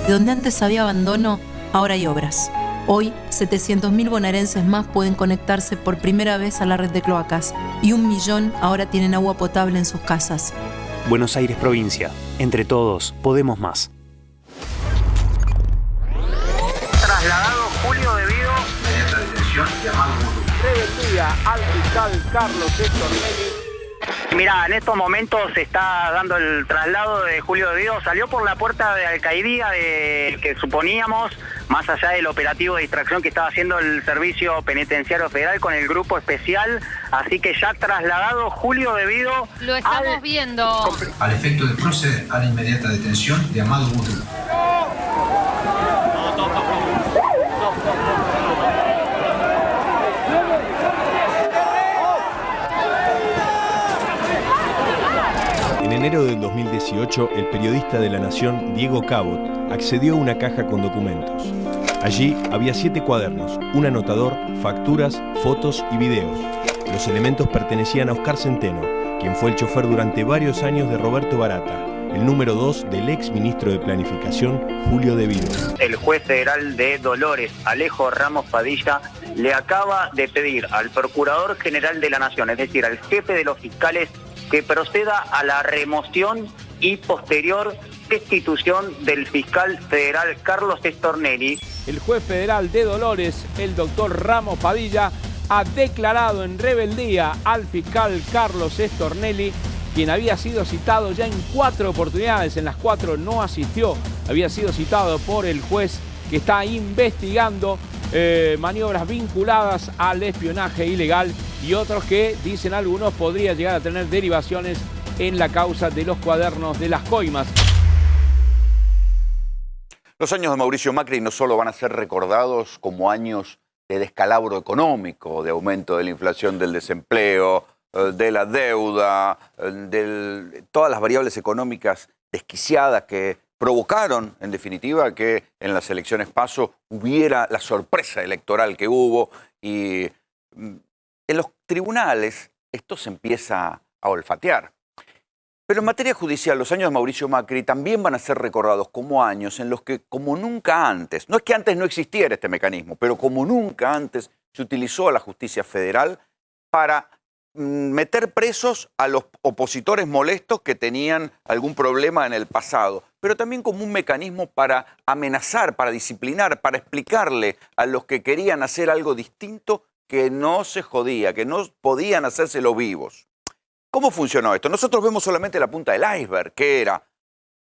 De donde antes había abandono, ahora hay obras. Hoy, 700.000 bonaerenses más pueden conectarse por primera vez a la red de cloacas y 1 millón ahora tienen agua potable en sus casas. Buenos Aires Provincia. Entre todos, podemos más. Trasladado Julio Devido. Inmediata detención llamado mutuo. Rebeldía al fiscal Carlos Stornelli. Mirá, en estos momentos se está dando el traslado de Julio Devido. Salió por la puerta de alcaidía que suponíamos, más allá del operativo de distracción que estaba haciendo el Servicio Penitenciario Federal con el grupo especial. Así que ya trasladado Julio Devido. Lo estamos viendo. Al efecto de proceder a la inmediata detención de Amado Mutuo. En enero del 2018, el periodista de La Nación, Diego Cabot, accedió a una caja con documentos. Allí había 7 cuadernos, un anotador, facturas, fotos y videos. Los elementos pertenecían a Oscar Centeno, quien fue el chofer durante varios años de Roberto Barata, el número 2 del ex ministro de Planificación, Julio Devido. El juez federal de Dolores, Alejo Ramos Padilla, le acaba de pedir al Procurador General de la Nación, es decir, al jefe de los fiscales, que proceda a la remoción y posterior destitución del fiscal federal Carlos Stornelli. El juez federal de Dolores, el doctor Ramos Padilla, ha declarado en rebeldía al fiscal Carlos Stornelli, quien había sido citado ya en 4 oportunidades, en las 4 no asistió, había sido citado por el juez que está investigando maniobras vinculadas al espionaje ilegal y otros que, dicen algunos, podría llegar a tener derivaciones en la causa de los cuadernos de las coimas. Los años de Mauricio Macri no solo van a ser recordados como años de descalabro económico, de aumento de la inflación, del desempleo, de la deuda, de todas las variables económicas desquiciadas que provocaron, en definitiva, que en las elecciones PASO hubiera la sorpresa electoral que hubo y en los tribunales esto se empieza a olfatear. Pero en materia judicial, los años de Mauricio Macri también van a ser recordados como años en los que, como nunca antes, no es que antes no existiera este mecanismo, pero como nunca antes se utilizó a la justicia federal para meter presos a los opositores molestos que tenían algún problema en el pasado, pero también como un mecanismo para amenazar, para disciplinar, para explicarle a los que querían hacer algo distinto que no se jodía, que no podían hacérselo vivos. ¿Cómo funcionó esto? Nosotros vemos solamente la punta del iceberg, que era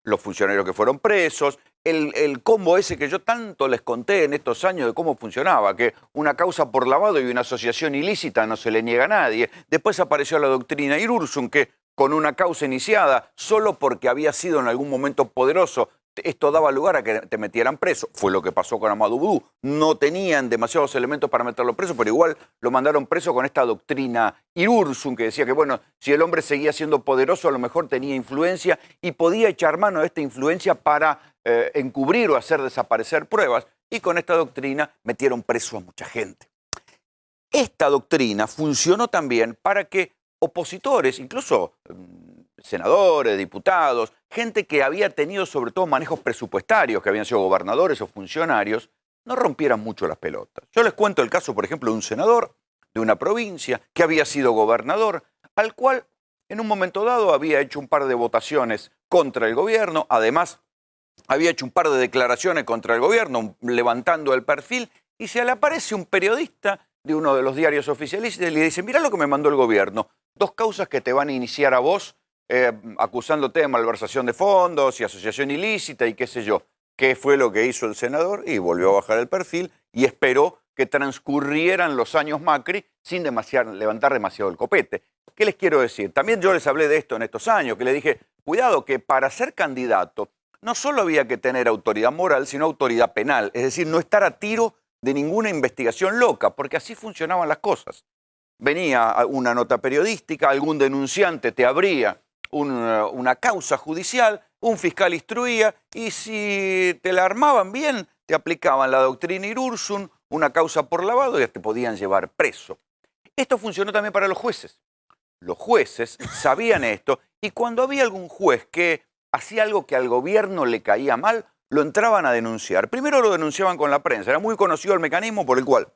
los funcionarios que fueron presos, el combo ese que yo tanto les conté en estos años de cómo funcionaba, que una causa por lavado y una asociación ilícita no se le niega a nadie. Después apareció la doctrina Irurzun, que con una causa iniciada, solo porque había sido en algún momento poderoso, esto daba lugar a que te metieran preso. Fue lo que pasó con Amadou Boudou. No tenían demasiados elementos para meterlo preso, pero igual lo mandaron preso con esta doctrina Irurzun, que decía que, bueno, si el hombre seguía siendo poderoso, a lo mejor tenía influencia y podía echar mano de esta influencia para encubrir o hacer desaparecer pruebas. Y con esta doctrina metieron preso a mucha gente. Esta doctrina funcionó también para que opositores, incluso senadores, diputados, gente que había tenido sobre todo manejos presupuestarios, que habían sido gobernadores o funcionarios, no rompieran mucho las pelotas. Yo les cuento el caso, por ejemplo, de un senador de una provincia que había sido gobernador, al cual en un momento dado había hecho un par de votaciones contra el gobierno, además había hecho un par de declaraciones contra el gobierno, levantando el perfil, y se le aparece un periodista de uno de los diarios oficialistas y le dice: mirá lo que me mandó el gobierno, 2 causas que te van a iniciar a vos, acusándote de malversación de fondos y asociación ilícita y qué sé yo. ¿Qué fue lo que hizo el senador? Y volvió a bajar el perfil y esperó que transcurrieran los años Macri sin levantar demasiado el copete. ¿Qué les quiero decir? También yo les hablé de esto en estos años, que les dije, cuidado, que para ser candidato no solo había que tener autoridad moral, sino autoridad penal. Es decir, no estar a tiro de ninguna investigación loca, porque así funcionaban las cosas. Venía una nota periodística, algún denunciante te abría una causa judicial, un fiscal instruía y si te la armaban bien, te aplicaban la doctrina Irurzun, una causa por lavado y te podían llevar preso. Esto funcionó también para los jueces. Los jueces sabían esto y cuando había algún juez que hacía algo que al gobierno le caía mal, lo entraban a denunciar. Primero lo denunciaban con la prensa. Era muy conocido el mecanismo por el cual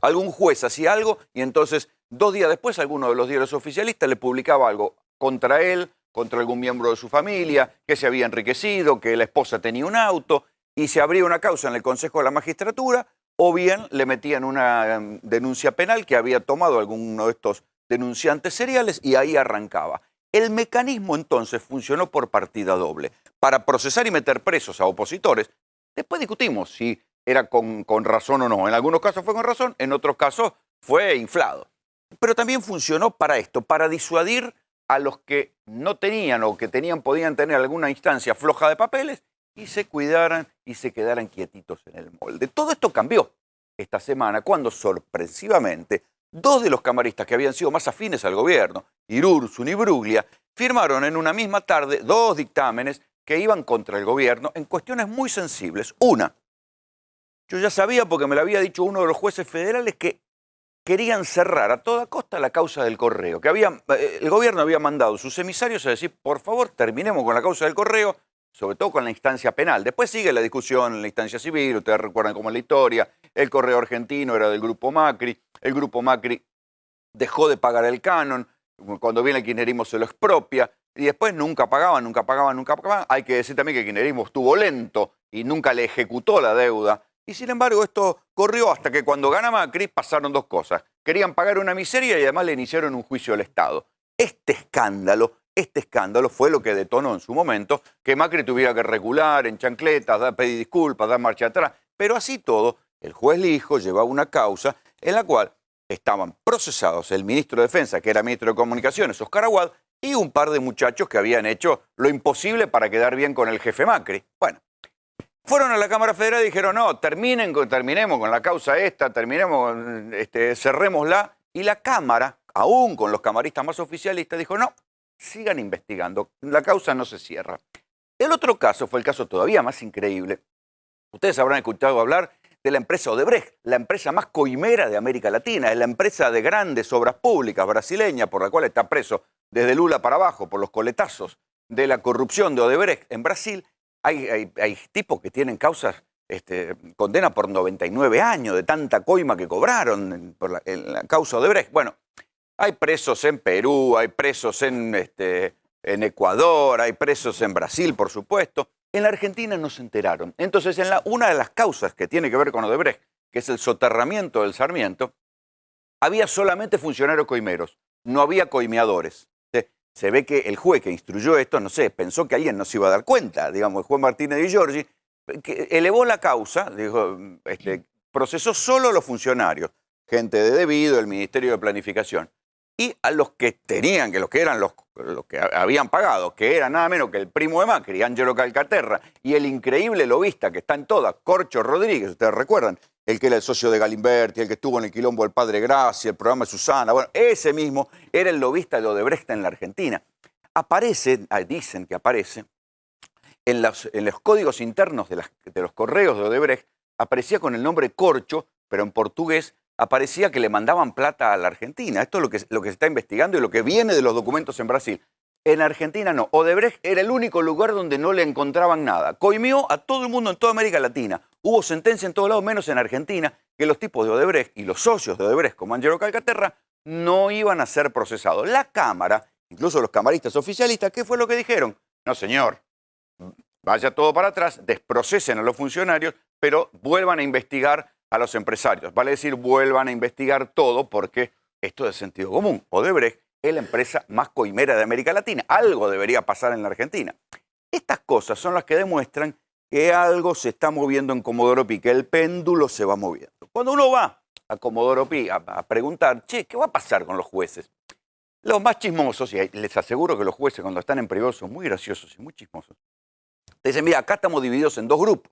algún juez hacía algo y entonces 2 días después alguno de los diarios oficialistas le publicaba algo contra él, contra algún miembro de su familia, que se había enriquecido, que la esposa tenía un auto, y se abría una causa en el Consejo de la Magistratura, o bien le metían una denuncia penal que había tomado alguno de estos denunciantes seriales y ahí arrancaba. El mecanismo entonces funcionó por partida doble, para procesar y meter presos a opositores. Después discutimos si era con razón o no. En algunos casos fue con razón, en otros casos fue inflado. Pero también funcionó para esto, para disuadir a los que no tenían o que podían tener alguna instancia floja de papeles y se cuidaran y se quedaran quietitos en el molde. Todo esto cambió esta semana cuando sorpresivamente 2 de los camaristas que habían sido más afines al gobierno, Irursun y Bruglia, firmaron en una misma tarde 2 dictámenes que iban contra el gobierno en cuestiones muy sensibles. Una, yo ya sabía porque me lo había dicho uno de los jueces federales que querían cerrar a toda costa la causa del correo, que el gobierno había mandado sus emisarios a decir, por favor, terminemos con la causa del correo, sobre todo con la instancia penal. Después sigue la discusión en la instancia civil, ustedes recuerdan cómo es la historia, el correo argentino era del Grupo Macri, el Grupo Macri dejó de pagar el canon, cuando viene el kirchnerismo se lo expropia, y después nunca pagaban. Hay que decir también que el kirchnerismo estuvo lento y nunca le ejecutó la deuda. Y sin embargo esto corrió hasta que cuando gana Macri pasaron 2 cosas. Querían pagar una miseria y además le iniciaron un juicio al Estado. Este escándalo fue lo que detonó en su momento que Macri tuviera que recular en chancletas, pedir disculpas, dar marcha atrás. Pero así todo, el juez Lijo llevaba una causa en la cual estaban procesados el ministro de Defensa, que era ministro de Comunicaciones, Oscar Aguad, y un par de muchachos que habían hecho lo imposible para quedar bien con el jefe Macri. Bueno, fueron a la Cámara Federal y dijeron, no, terminemos con la causa esta, cerrémosla. Y la Cámara, aún con los camaristas más oficialistas, dijo, no, sigan investigando, la causa no se cierra. El otro caso fue el caso todavía más increíble. Ustedes habrán escuchado hablar de la empresa Odebrecht, la empresa más coimera de América Latina, es la empresa de grandes obras públicas brasileña por la cual está preso desde Lula para abajo por los coletazos de la corrupción de Odebrecht en Brasil. Hay tipos que tienen causas, condena por 99 años de tanta coima que cobraron en la causa Odebrecht. Bueno, hay presos en Perú, hay presos en Ecuador, hay presos en Brasil, por supuesto. En la Argentina no se enteraron. Entonces, una de las causas que tiene que ver con Odebrecht, que es el soterramiento del Sarmiento, había solamente funcionarios coimeros, no había coimeadores. Se ve que el juez que instruyó esto, no sé, pensó que alguien no se iba a dar cuenta, digamos, el juez Martínez Di Giorgi, que elevó la causa, dijo, procesó solo a los funcionarios, gente de debido, el Ministerio de Planificación, y a los que tenían, los que habían pagado, que era nada menos que el primo de Macri, Ángelo Calcaterra, y el increíble lobista que está en todas, Corcho Rodríguez, ustedes recuerdan, el que era el socio de Galimberti, el que estuvo en el quilombo del Padre Gracia, el programa de Susana, bueno, ese mismo era el lobista de Odebrecht en la Argentina. Dicen que aparece, en los códigos internos de los correos de Odebrecht, aparecía con el nombre Corcho, pero en portugués, aparecía que le mandaban plata a la Argentina. Esto es lo que se está investigando y lo que viene de los documentos en Brasil. En Argentina no. Odebrecht era el único lugar donde no le encontraban nada. Coimió a todo el mundo en toda América Latina. Hubo sentencia en todos lados, menos en Argentina, que los tipos de Odebrecht y los socios de Odebrecht, como Ángelo Calcaterra, no iban a ser procesados. La Cámara, incluso los camaristas oficialistas, ¿qué fue lo que dijeron? No, señor, vaya todo para atrás, desprocesen a los funcionarios, pero vuelvan a investigar a los empresarios. Vale decir, vuelvan a investigar todo porque esto es de sentido común. Odebrecht es la empresa más coimera de América Latina. Algo debería pasar en la Argentina. Estas cosas son las que demuestran que algo se está moviendo en Comodoro Pi, que el péndulo se va moviendo. Cuando uno va a Comodoro Pi a preguntar, che, ¿qué va a pasar con los jueces? Los más chismosos, y les aseguro que los jueces cuando están en privado son muy graciosos y muy chismosos, te dicen, mira, acá estamos divididos en 2 grupos.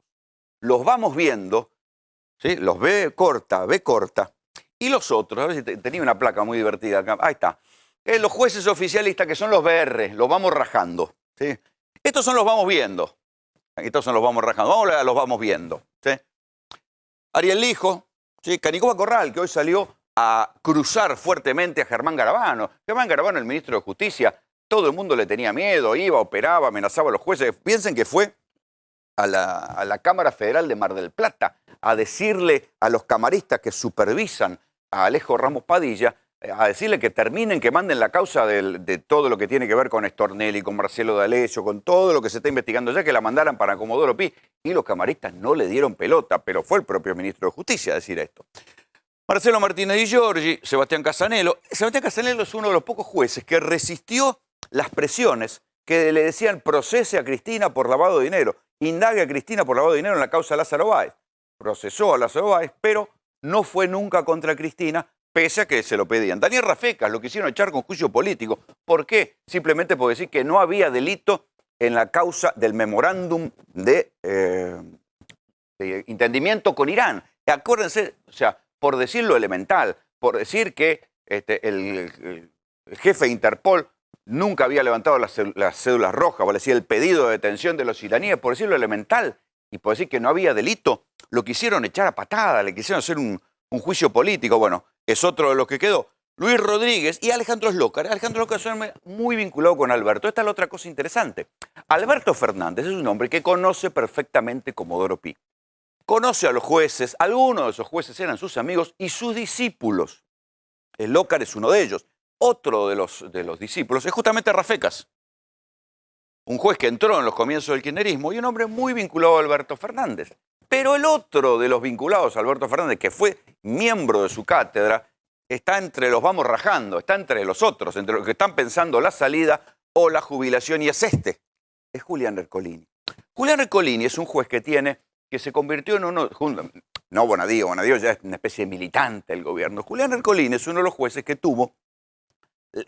Los vamos viendo, ¿sí? Los B corta, y los otros, a ver si tenía una placa muy divertida acá, ahí está. Los jueces oficialistas, que son los BR, los vamos rajando, ¿sí? Estos son los vamos viendo. Estos son los vamos rajando. Vamos a los vamos viendo, ¿sí? Ariel Lijo, ¿sí? Canicoba Corral, que hoy salió a cruzar fuertemente a Germán Garabano. Germán Garabano, el ministro de Justicia, todo el mundo le tenía miedo, iba, operaba, amenazaba a los jueces. Piensen que fue a la Cámara Federal de Mar del Plata a decirle a los camaristas que supervisan a Alejo Ramos Padilla, a decirle que terminen, que manden la causa de todo lo que tiene que ver con Stornelli, con Marcelo D'Alessio, con todo lo que se está investigando ya, que la mandaran para Comodoro Pi. Y los camaristas no le dieron pelota, pero fue el propio ministro de Justicia a decir esto. Marcelo Martínez Di Giorgi, Sebastián Casanello. Sebastián Casanello es uno de los pocos jueces que resistió las presiones que le decían procese a Cristina por lavado de dinero, indague a Cristina por lavado de dinero en la causa Lázaro Báez. Procesó a Lázaro Báez, pero no fue nunca contra Cristina, pese a que se lo pedían. Daniel Rafecas lo quisieron echar con juicio político. ¿Por qué? Simplemente por decir que no había delito en la causa del memorándum de entendimiento con Irán. Acuérdense, o sea, por decir lo elemental, por decir que el jefe de Interpol nunca había levantado las cédulas rojas, o decía el pedido de detención de los iraníes, por decir lo elemental, y por decir que no había delito, lo quisieron echar a patada, le quisieron hacer un juicio político. Bueno, es otro de los que quedó. Luis Rodríguez y Alejandro Slócar. Alejandro Slócar es un hombre muy vinculado con Alberto. Esta es la otra cosa interesante. Alberto Fernández es un hombre que conoce perfectamente Comodoro Pi. Conoce a los jueces, algunos de esos jueces eran sus amigos y sus discípulos. Slócar es uno de ellos. Otro de los discípulos es justamente Rafecas, un juez que entró en los comienzos del kirchnerismo y un hombre muy vinculado a Alberto Fernández. Pero el otro de los vinculados a Alberto Fernández, que fue miembro de su cátedra, está entre los vamos rajando, está entre los otros, entre los que están pensando la salida o la jubilación, y es Julián Ercolini. Julián Ercolini es un juez que se convirtió en uno, no Bonadío ya es una especie de militante del gobierno. Julián Ercolini es uno de los jueces que tuvo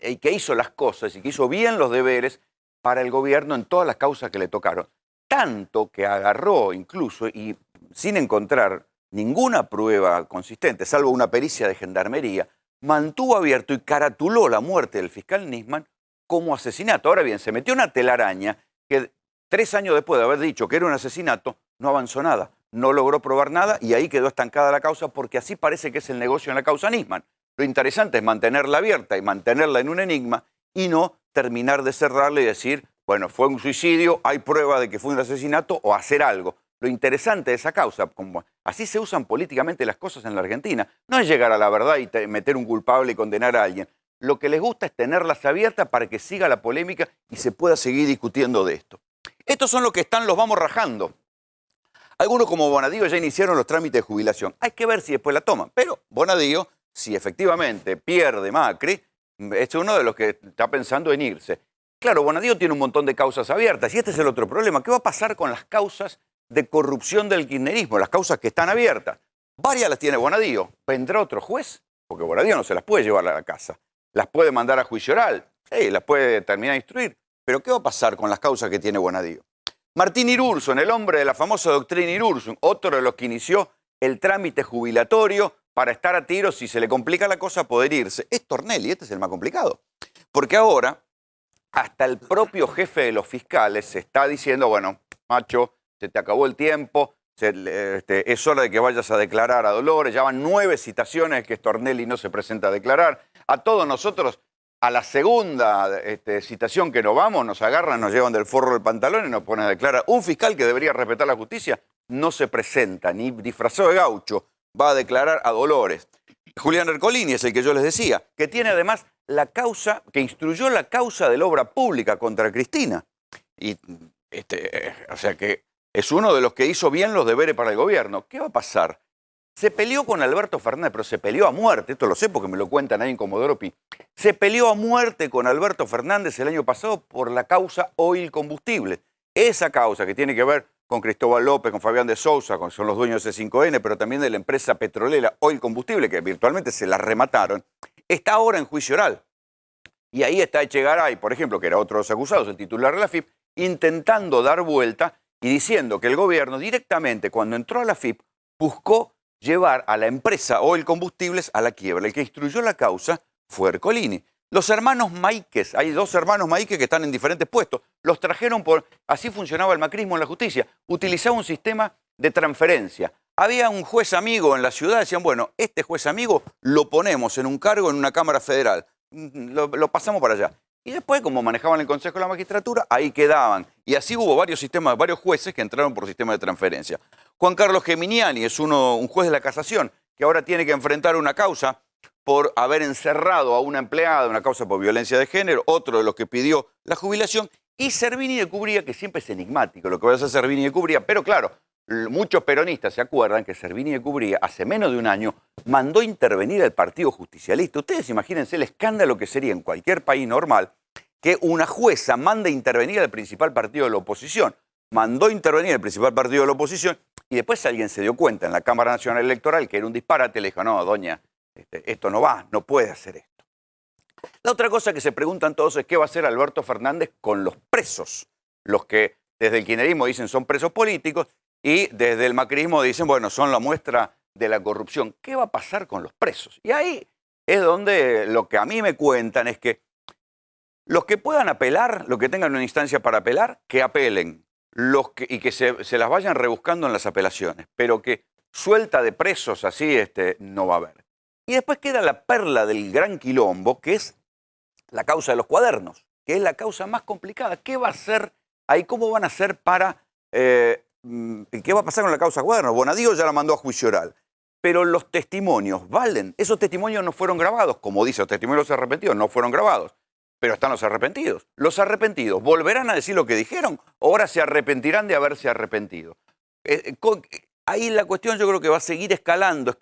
y que hizo las cosas y que hizo bien los deberes para el gobierno en todas las causas que le tocaron. Tanto que agarró incluso, y sin encontrar ninguna prueba consistente, salvo una pericia de gendarmería, mantuvo abierto y caratuló la muerte del fiscal Nisman como asesinato. Ahora bien, se metió una telaraña que 3 años después de haber dicho que era un asesinato, no avanzó nada, no logró probar nada y ahí quedó estancada la causa, porque así parece que es el negocio en la causa Nisman. Lo interesante es mantenerla abierta y mantenerla en un enigma y no terminar de cerrarla y decir, bueno, fue un suicidio, hay prueba de que fue un asesinato, o hacer algo. Lo interesante de esa causa, como así se usan políticamente las cosas en la Argentina, no es llegar a la verdad y meter un culpable y condenar a alguien. Lo que les gusta es tenerlas abiertas para que siga la polémica y se pueda seguir discutiendo de esto. Estos son los que están, los vamos rajando. Algunos, como Bonadío, ya iniciaron los trámites de jubilación. Hay que ver si después la toman. Pero Bonadío, si efectivamente pierde Macri, es uno de los que está pensando en irse. Claro, Bonadío tiene un montón de causas abiertas y este es el otro problema. ¿Qué va a pasar con las causas de corrupción del kirchnerismo, las causas que están abiertas? Varias las tiene Bonadío. ¿Vendrá otro juez? Porque Bonadío no se las puede llevar a la casa. Las puede mandar a juicio oral, las puede terminar de instruir. Pero ¿qué va a pasar con las causas que tiene Bonadío? Martín Irursun, el hombre de la famosa doctrina Irursun, otro de los que inició el trámite jubilatorio para estar a tiro, si se le complica la cosa, poder irse. Es Stornelli, este es el más complicado. Porque ahora, hasta el propio jefe de los fiscales se está diciendo, bueno, macho, se te acabó el tiempo, es hora de que vayas a declarar a Dolores. Ya van 9 citaciones que Stornelli no se presenta a declarar. A todos nosotros, a la segunda citación que nos vamos, nos agarran, nos llevan del forro del pantalón y nos ponen a declarar. Un fiscal que debería respetar la justicia no se presenta, ni disfrazado de gaucho, va a declarar a Dolores. Julián Ercolini es el que yo les decía, que tiene además la causa, que instruyó la causa de la obra pública contra Cristina. Y, o sea que es uno de los que hizo bien los deberes para el gobierno. ¿Qué va a pasar? Se peleó con Alberto Fernández, pero se peleó a muerte. Esto lo sé porque me lo cuentan ahí en Comodoro Pi. Se peleó a muerte con Alberto Fernández el año pasado por la causa Oil Combustible. Esa causa que tiene que ver con Cristóbal López, con Fabián de Sousa, son los dueños de C5N, pero también de la empresa petrolera Oil Combustible, que virtualmente se la remataron, está ahora en juicio oral. Y ahí está Echegaray, por ejemplo, que era otro de los acusados, el titular de la FIP, intentando dar vuelta y diciendo que el gobierno directamente, cuando entró a la FIP, buscó llevar a la empresa Oil Combustibles a la quiebra. El que instruyó la causa fue Ercolini. Los hermanos Maíquez, hay 2 hermanos Maíquez que están en diferentes puestos, los trajeron por... Así funcionaba el macrismo en la justicia. Utilizaba un sistema de transferencia. Había un juez amigo en la ciudad, decían, bueno, este juez amigo lo ponemos en un cargo en una Cámara Federal. Lo pasamos para allá. Y después, como manejaban el Consejo de la Magistratura, ahí quedaban. Y así hubo varios jueces que entraron por sistema de transferencia. Juan Carlos Geminiani es un juez de la Casación que ahora tiene que enfrentar una causa por haber encerrado a una empleada, una causa por violencia de género, otro de los que pidió la jubilación, y Servini de Cubría, que siempre es enigmático lo que va a hacer Servini de Cubría, pero claro, muchos peronistas se acuerdan que Servini de Cubría hace menos de un año mandó intervenir al Partido Justicialista. Ustedes imagínense el escándalo que sería en cualquier país normal que una jueza mande intervenir al principal partido de la oposición. Mandó intervenir al principal partido de la oposición y después alguien se dio cuenta en la Cámara Nacional Electoral que era un disparate y le dijo, no, doña, esto no va, no puede hacer esto. La otra cosa que se preguntan todos es qué va a hacer Alberto Fernández con los presos, los que desde el kirchnerismo dicen son presos políticos y desde el macrismo dicen, bueno, son la muestra de la corrupción. ¿Qué va a pasar con los presos? Y ahí es donde lo que a mí me cuentan es que los que puedan apelar, los que tengan una instancia para apelar, que apelen y que se las vayan rebuscando en las apelaciones, pero que suelta de presos así no va a haber. Y después queda la perla del gran quilombo, que es la causa de los cuadernos, que es la causa más complicada. ¿Qué va a hacer ahí? ¿Cómo van a hacer para... ¿Qué va a pasar con la causa de cuadernos? Bonadío ya la mandó a juicio oral. Pero los testimonios valen. Esos testimonios no fueron grabados. Como dice, los testimonios de los arrepentidos no fueron grabados. Pero están los arrepentidos. ¿Los arrepentidos volverán a decir lo que dijeron? ¿O ahora se arrepentirán de haberse arrepentido? Ahí la cuestión yo creo que va a seguir escalando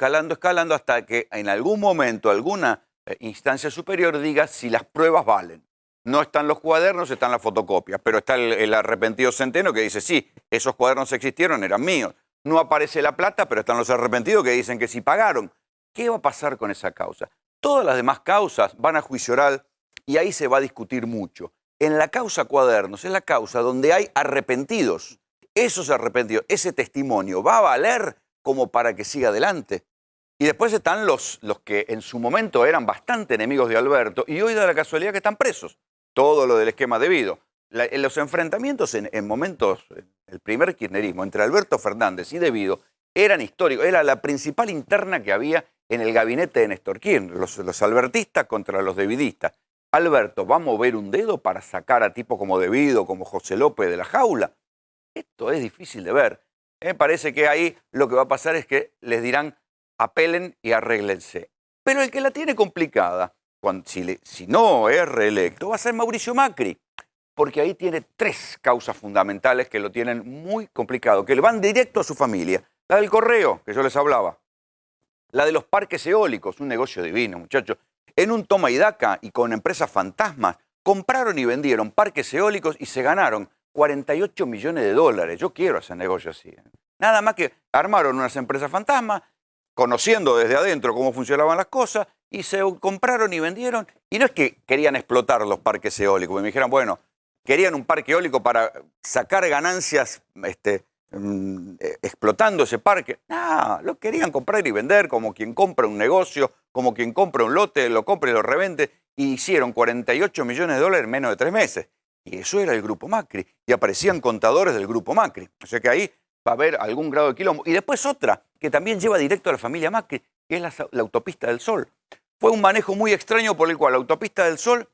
hasta que en algún momento alguna instancia superior diga si las pruebas valen. No están los cuadernos, están las fotocopias, pero está el arrepentido Centeno que dice, sí, esos cuadernos existieron, eran míos. No aparece la plata, pero están los arrepentidos que dicen que sí pagaron. ¿Qué va a pasar con esa causa? Todas las demás causas van a juicio oral y ahí se va a discutir mucho. En la causa cuadernos es la causa donde hay arrepentidos. Esos arrepentidos, ese testimonio, ¿va a valer como para que siga adelante? Y después están los que en su momento eran bastante enemigos de Alberto y hoy da la casualidad que están presos. Todo lo del esquema debido. Los enfrentamientos en momentos, el primer kirchnerismo entre Alberto Fernández y Debido eran históricos. Era la principal interna que había en el gabinete de Néstor Kirchner, los albertistas contra los devidistas. Alberto va a mover un dedo para sacar a tipos como Debido, como José López de la jaula. Esto es difícil de ver. Me parece que ahí lo que va a pasar es que les dirán apelen y arréglense. Pero el que la tiene complicada, si no es reelecto, va a ser Mauricio Macri. Porque ahí tiene tres causas fundamentales que lo tienen muy complicado, que le van directo a su familia. La del correo, que yo les hablaba. La de los parques eólicos, un negocio divino, muchachos. En un toma y daca y con empresas fantasmas, compraron y vendieron parques eólicos y se ganaron 48 millones de dólares. Yo quiero hacer negocio así. Nada más que armaron unas empresas fantasmas, conociendo desde adentro cómo funcionaban las cosas, y se compraron y vendieron. Y no es que querían explotar los parques eólicos, porque me dijeran, bueno, querían un parque eólico para sacar ganancias explotando ese parque. No, lo querían comprar y vender como quien compra un negocio, como quien compra un lote, lo compra y lo revende. Y hicieron 48 millones de dólares en menos de 3 meses. Y eso era el Grupo Macri. Y aparecían contadores del Grupo Macri. O sea que ahí va a haber algún grado de quilombo. Y después otra, que también lleva directo a la familia Macri, que es la Autopista del Sol. Fue un manejo muy extraño por el cual la Autopista del Sol,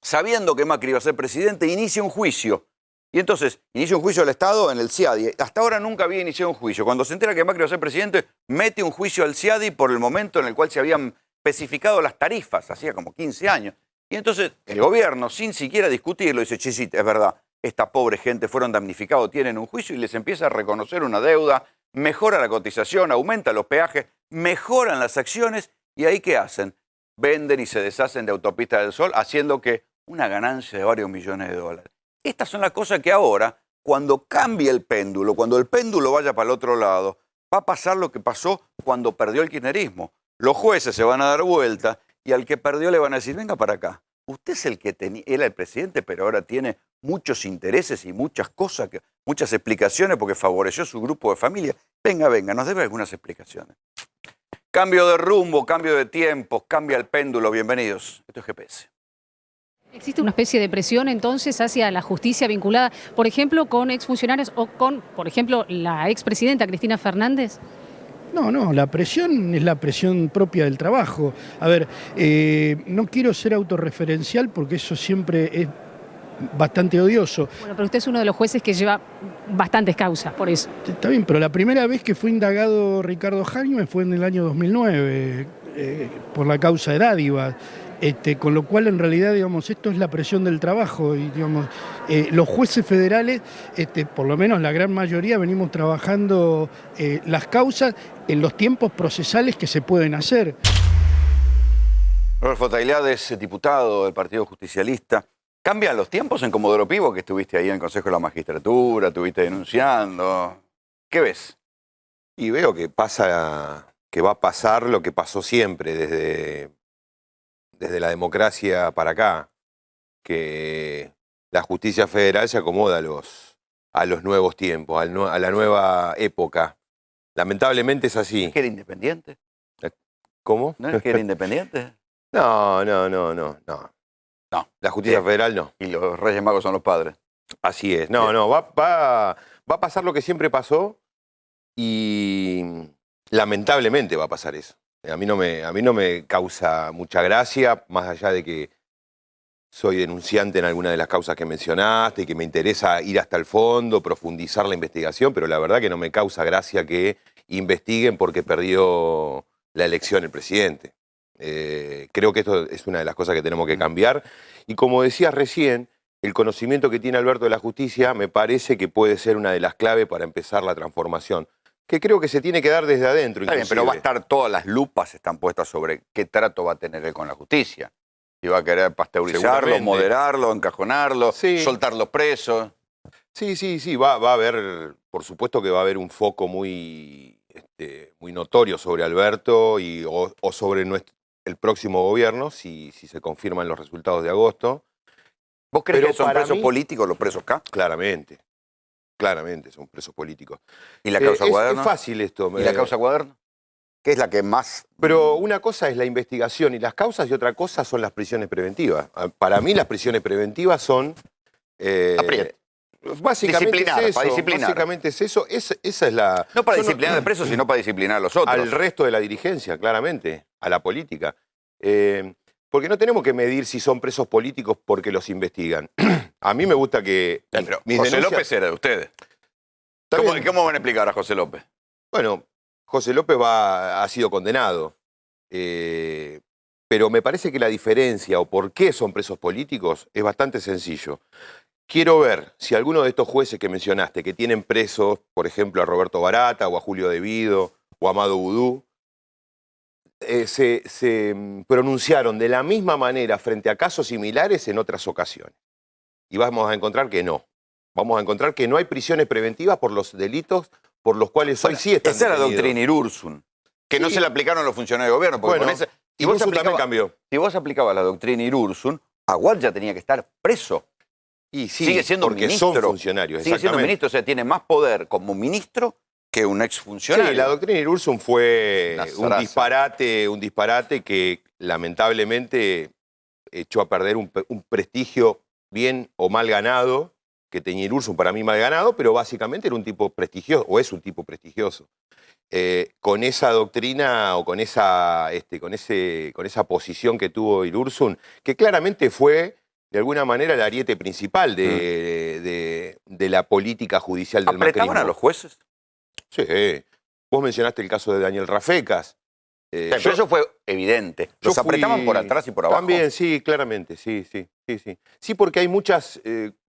sabiendo que Macri iba a ser presidente, inicia un juicio. Y entonces, inicia un juicio al Estado en el CIADI. Hasta ahora nunca había iniciado un juicio. Cuando se entera que Macri iba a ser presidente, mete un juicio al CIADI por el momento en el cual se habían especificado las tarifas, hacía como 15 años. Y entonces el gobierno, sin siquiera discutirlo, dice, sí, es verdad, esta pobre gente fueron damnificados, tienen un juicio y les empieza a reconocer una deuda, mejora la cotización, aumenta los peajes, mejoran las acciones y ahí ¿qué hacen? Venden y se deshacen de Autopista del Sol, haciendo que una ganancia de varios millones de dólares. Estas son las cosas que ahora, cuando cambie el péndulo, cuando el péndulo vaya para el otro lado, va a pasar lo que pasó cuando perdió el kirchnerismo. Los jueces se van a dar vuelta y al que perdió le van a decir, venga para acá. Usted es el que era el presidente, pero ahora tiene muchos intereses y muchas cosas, muchas explicaciones porque favoreció su grupo de familia. Venga, nos debe algunas explicaciones. Cambio de rumbo, cambio de tiempos, cambia el péndulo. Bienvenidos. Esto es GPS. ¿Existe una especie de presión entonces hacia la justicia vinculada, por ejemplo, con exfuncionarios o con, por ejemplo, la expresidenta Cristina Fernández? No, la presión es la presión propia del trabajo. A ver, no quiero ser autorreferencial porque eso siempre es bastante odioso. Bueno, pero usted es uno de los jueces que lleva bastantes causas, por eso. Está bien, pero la primera vez que fue indagado Ricardo Jaime fue en el año 2009 por la causa de dádivas. Con lo cual, en realidad, digamos, esto es la presión del trabajo. Y, digamos, los jueces federales, por lo menos la gran mayoría, venimos trabajando las causas en los tiempos procesales que se pueden hacer. Rodolfo Tailade es diputado del Partido Justicialista. ¿Cambian los tiempos en Comodoro Pi? Que estuviste ahí en el Consejo de la Magistratura, estuviste denunciando. ¿Qué ves? Y veo que va a pasar lo que pasó siempre desde la democracia para acá, que la justicia federal se acomoda a los nuevos tiempos, a la nueva época. Lamentablemente es así. ¿Es que era independiente? ¿Cómo? ¿No es que era independiente? No. La justicia federal no. Y los Reyes Magos son los padres. Así es. Va a pasar lo que siempre pasó y lamentablemente va a pasar eso. A mí no me causa mucha gracia, más allá de que soy denunciante en alguna de las causas que mencionaste y que me interesa ir hasta el fondo, profundizar la investigación, pero la verdad que no me causa gracia que investiguen porque perdió la elección el presidente. Creo que esto es una de las cosas que tenemos que cambiar. Y como decías recién, el conocimiento que tiene Alberto de la justicia me parece que puede ser una de las claves para empezar la transformación, que creo que se tiene que dar desde adentro. Está bien, pero va a estar, todas las lupas están puestas sobre qué trato va a tener él con la justicia. Si va a querer pasteurizarlo, moderarlo, encajonarlo, soltar los presos. Sí, va a haber, por supuesto que va a haber un foco muy notorio sobre Alberto o sobre el próximo gobierno, si se confirman los resultados de agosto. ¿Vos crees que son presos políticos los presos acá? Claramente son presos políticos. ¿Y la causa Cuaderno? Es fácil esto. ¿Y la causa Cuaderno? ¿Qué es la que más...? Pero una cosa es la investigación y las causas y otra cosa son las prisiones preventivas. Para mí las prisiones preventivas son... Básicamente es eso. Esa es la... No para disciplinar al preso, sino para disciplinar a los otros. Al resto de la dirigencia, claramente. A la política. Porque no tenemos que medir si son presos políticos porque los investigan. A mí me gusta que... Pero José López era de ustedes. ¿Cómo van a explicar a José López? Bueno, José López ha sido condenado. Pero me parece que la diferencia o por qué son presos políticos es bastante sencillo. Quiero ver si alguno de estos jueces que mencionaste, que tienen presos, por ejemplo, a Roberto Barata o a Julio De Vido o a Amado Vudú, se pronunciaron de la misma manera frente a casos similares en otras ocasiones. Y vamos a encontrar que no. Vamos a encontrar que no hay prisiones preventivas por los delitos por los cuales hoy sí están detenidos. Esa era la doctrina Irurzun, que no se le aplicaron a los funcionarios de gobierno. Porque bueno, Irurzun también cambió. Si vos aplicabas la doctrina Irurzun, Aguad ya tenía que estar preso. Y sí, sigue siendo porque ministro. Son funcionarios, sigue siendo ministro, o sea, tiene más poder como ministro que un exfuncionario. Sí, la doctrina Irurzun fue un disparate que lamentablemente echó a perder un prestigio bien o mal ganado, que tenía Irurzun, para mí mal ganado, pero básicamente era un tipo prestigioso, o es un tipo prestigioso. Con esa doctrina o con esa posición que tuvo Irurzun, que claramente fue de alguna manera el ariete principal de la política judicial del macrismo. ¿Apretaban a los jueces? Sí. Vos mencionaste el caso de Daniel Rafecas. Pero eso fue evidente. ¿Los apretaban por atrás y por abajo? También, sí, claramente, sí. Sí, porque hay muchas...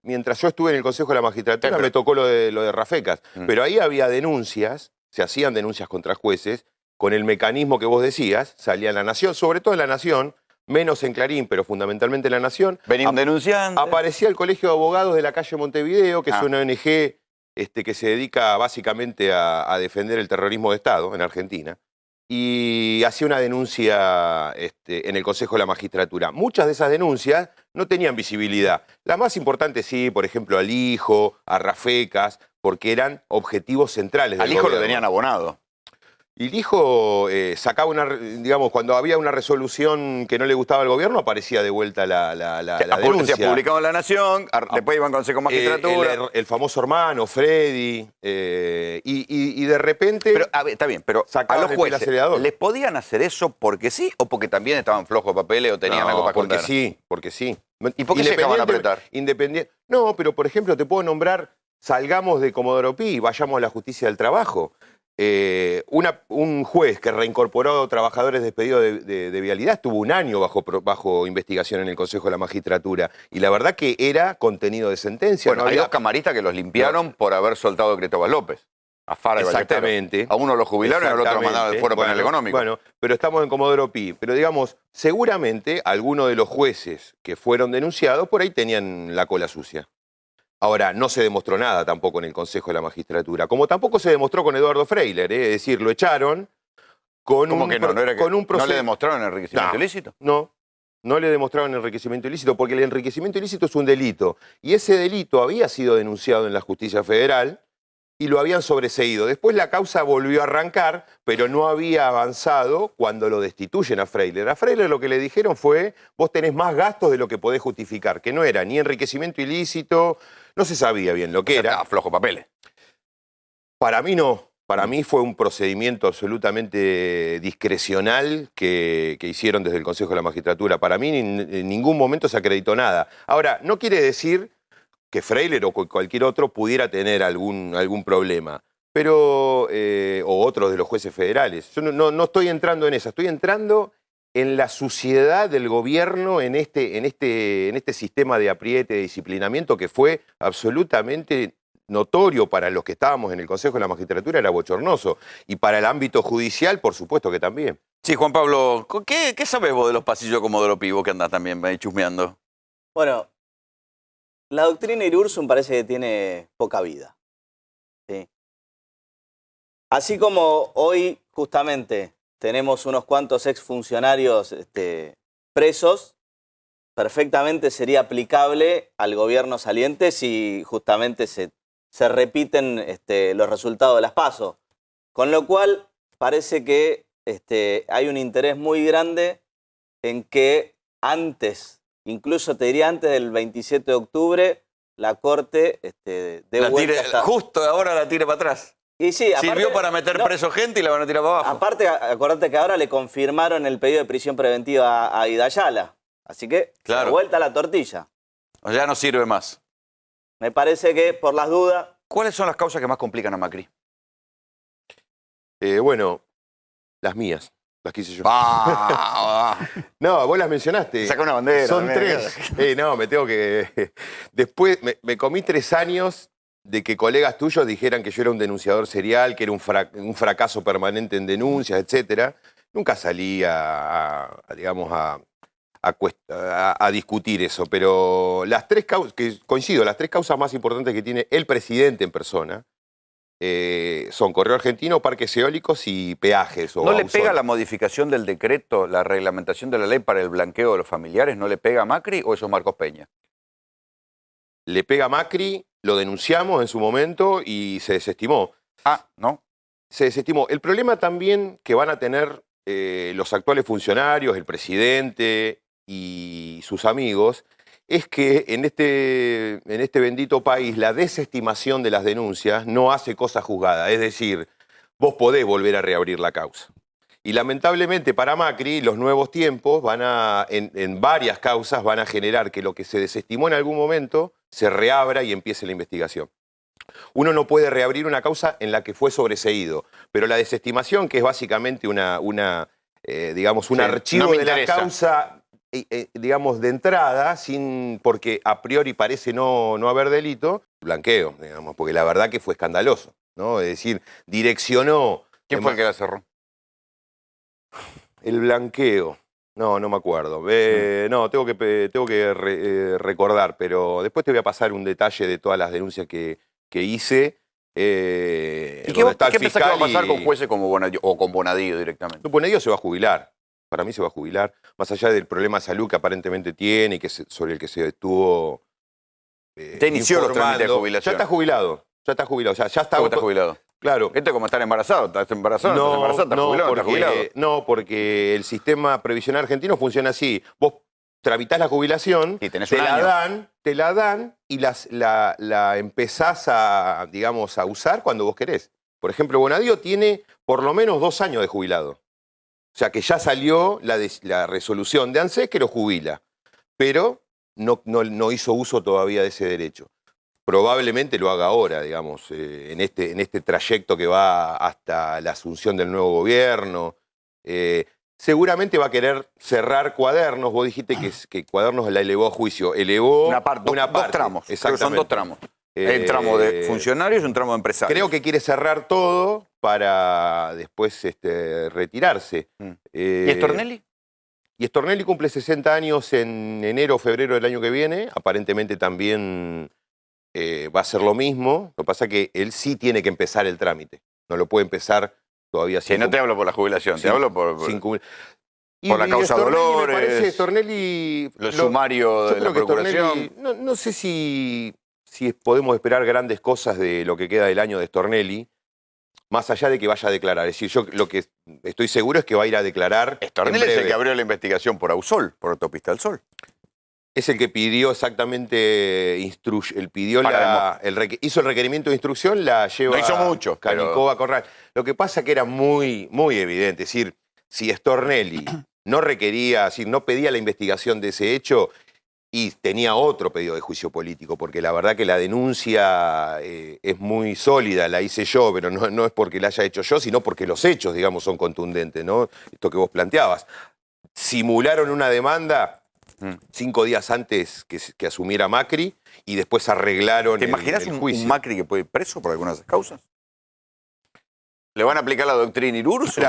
mientras yo estuve en el Consejo de la Magistratura me tocó lo de Rafecas. Pero ahí había denuncias, se hacían denuncias contra jueces, con el mecanismo que vos decías, salía en La Nación, sobre todo en La Nación, menos en Clarín, pero fundamentalmente en La Nación. Venía un denunciante. Aparecía el Colegio de Abogados de la calle Montevideo, que es una ONG que se dedica básicamente a defender el terrorismo de Estado en Argentina, y hacía una denuncia en el Consejo de la Magistratura. Muchas de esas denuncias no tenían visibilidad. Las más importantes sí, por ejemplo, al hijo, a Rafecas, porque eran objetivos centrales del gobierno. Al hijo lo tenían abonado. Y el hijo sacaba digamos, cuando había una resolución que no le gustaba al gobierno, aparecía de vuelta la denuncia. Se publicaba en La Nación, después iba en Consejo de Magistratura. El famoso hermano, Freddy, y de repente... Pero, a ver, está bien, pero a los jueces, ¿les podían hacer eso porque sí o porque también estaban flojos de papeles o tenían algo para contar? Porque sí. ¿Y por qué llegaban a apretar? No, pero por ejemplo, te puedo nombrar, salgamos de Comodoro Pi y vayamos a la justicia del trabajo. Un juez que reincorporó trabajadores despedidos de vialidad estuvo un año bajo investigación en el Consejo de la Magistratura y la verdad que era contenido de sentencia. Bueno, hay dos camaristas que los limpiaron por haber soltado a Cristóbal López, a Fara y exactamente. A uno lo jubilaron y al otro lo mandaron al Foro Penal Económico. Bueno, pero estamos en Comodoro Pi. Pero digamos, seguramente algunos de los jueces que fueron denunciados por ahí tenían la cola sucia. Ahora, no se demostró nada tampoco en el Consejo de la Magistratura, como tampoco se demostró con Eduardo Freiler, es decir, lo echaron con ¿Cómo un que no? ¿No proceso. le demostraron enriquecimiento ilícito? No le demostraron enriquecimiento ilícito, porque el enriquecimiento ilícito es un delito, y ese delito había sido denunciado en la Justicia Federal y lo habían sobreseído. Después la causa volvió a arrancar, pero no había avanzado cuando lo destituyen a Freiler. A Freiler lo que le dijeron fue, vos tenés más gastos de lo que podés justificar, que no era ni enriquecimiento ilícito, no se sabía bien lo que era. Flojo papeles. Para mí no. Para mí fue un procedimiento absolutamente discrecional que hicieron desde el Consejo de la Magistratura. Para mí en ningún momento se acreditó nada. Ahora, no quiere decir que Freiler o cualquier otro pudiera tener algún problema, pero o otros de los jueces federales. Yo no estoy entrando en esa, estoy entrando en la suciedad del gobierno en este sistema de apriete, de disciplinamiento que fue absolutamente notorio para los que estábamos en el Consejo de la Magistratura, era bochornoso. Y para el ámbito judicial, por supuesto que también. Sí, Juan Pablo, ¿qué sabés vos de los pasillos de Comodoro Pi, vos que andás también ahí chusmeando? Bueno, la doctrina Irursum parece que tiene poca vida. ¿Sí? Así como hoy, justamente, tenemos unos cuantos exfuncionarios presos, perfectamente sería aplicable al gobierno saliente si justamente se repiten los resultados de las PASO. Con lo cual, parece que hay un interés muy grande en que antes, incluso te diría antes del 27 de octubre, la Corte dé vuelta justo ahora la tire para atrás. Y sí, aparte, sirvió para meter preso gente y la van a tirar para abajo. Aparte, acordate que ahora le confirmaron el pedido de prisión preventiva a Hidayala. Así que, claro, vuelta a la tortilla. Ya no sirve más. Me parece que, por las dudas... ¿Cuáles son las causas que más complican a Macri? Bueno, las mías. Las quise yo. No, vos las mencionaste. Saca una bandera. Son tres. No, me tengo que... Después me comí 3 años de que colegas tuyos dijeran que yo era un denunciador serial, que era un fracaso permanente en denuncias, etc. Nunca salí digamos, a discutir eso, pero las 3 causas, que coincido, las 3 causas más importantes que tiene el presidente en persona son Correo Argentino, parques eólicos y peajes. ¿No le pega la modificación del decreto, la reglamentación de la ley para el blanqueo de los familiares? ¿No le pega a Macri o eso es Marcos Peña? Le pega a Macri, lo denunciamos en su momento y se desestimó. ¿No? Se desestimó. El problema también que van a tener los actuales funcionarios, el presidente y sus amigos, es que en este bendito país la desestimación de las denuncias no hace cosa juzgada. Es decir, vos podés volver a reabrir la causa. Y lamentablemente para Macri los nuevos tiempos en varias causas van a generar que lo que se desestimó en algún momento se reabra y empiece la investigación. Uno no puede reabrir una causa en la que fue sobreseído, pero la desestimación, que es básicamente digamos, un archivo de la causa, digamos, de entrada, porque a priori parece no haber delito, blanqueo, digamos, porque la verdad que fue escandaloso, ¿no? Es decir, direccionó... ¿Quién fue el que la cerró? El blanqueo. No me acuerdo. No, tengo que recordar, pero después te voy a pasar un detalle de todas las denuncias que hice. ¿Y qué pensás que va a pasar con jueces como Bonadío, o con Bonadío directamente? Bonadío se va a jubilar. Para mí se va a jubilar. Más allá del problema de salud que aparentemente tiene y sobre el que se estuvo ya inició los trámites de jubilación. Ya está jubilado. O sea, ya está ¿Cómo está jubilado? Claro. Esto es como estar embarazado. ¿Estás embarazado? ¿Estás embarazado? ¿Estás jubilado? ¿Estás jubilado? No, porque el sistema previsional argentino funciona así. Vos tramitas la jubilación, te la dan y la empezás a, digamos, a usar cuando vos querés. Por ejemplo, Bonadío tiene por lo menos 2 años de jubilado. O sea que ya salió la resolución de ANSES que lo jubila, pero no hizo uso todavía de ese derecho. Probablemente lo haga ahora, digamos, en este trayecto que va hasta la asunción del nuevo gobierno. Seguramente va a querer cerrar Cuadernos. Vos dijiste que Cuadernos la elevó a juicio. Elevó una parte. Dos tramos. Son 2 tramos. El tramo de funcionarios y un tramo de empresarios. Creo que quiere cerrar todo para después retirarse. ¿Y Stornelli? Y Stornelli cumple 60 años en enero o febrero del año que viene. Aparentemente también va a ser lo mismo. Lo que pasa es que él sí tiene que empezar el trámite. No lo puede empezar todavía sin. Sí, no te hablo por la jubilación, te hablo por la causa Stornelli, Dolores. Me parece Stornelli. El sumario de la procuración. Stornelli, no sé si podemos esperar grandes cosas de lo que queda del año de Stornelli, más allá de que vaya a declarar. Es decir, yo lo que estoy seguro es que va a ir a declarar. Stornelli es el que abrió la investigación por Ausol, por Autopista del Sol. Es el que pidió exactamente, hizo el requerimiento de instrucción, la lleva. No hizo mucho. Canicó a Corral. Lo que pasa es que era muy, muy evidente. Es decir, si Stornelli no requería, es decir, no pedía la investigación de ese hecho y tenía otro pedido de juicio político, porque la verdad que la denuncia es muy sólida, la hice yo, pero no es porque la haya hecho yo, sino porque los hechos, digamos, son contundentes, ¿no? Esto que vos planteabas. Simularon una demanda 5 días antes que asumiera Macri y después arreglaron ¿Te imaginas el juicio. un Macri que puede ir preso por algunas de esas causas? ¿Le van a aplicar la doctrina Irurso?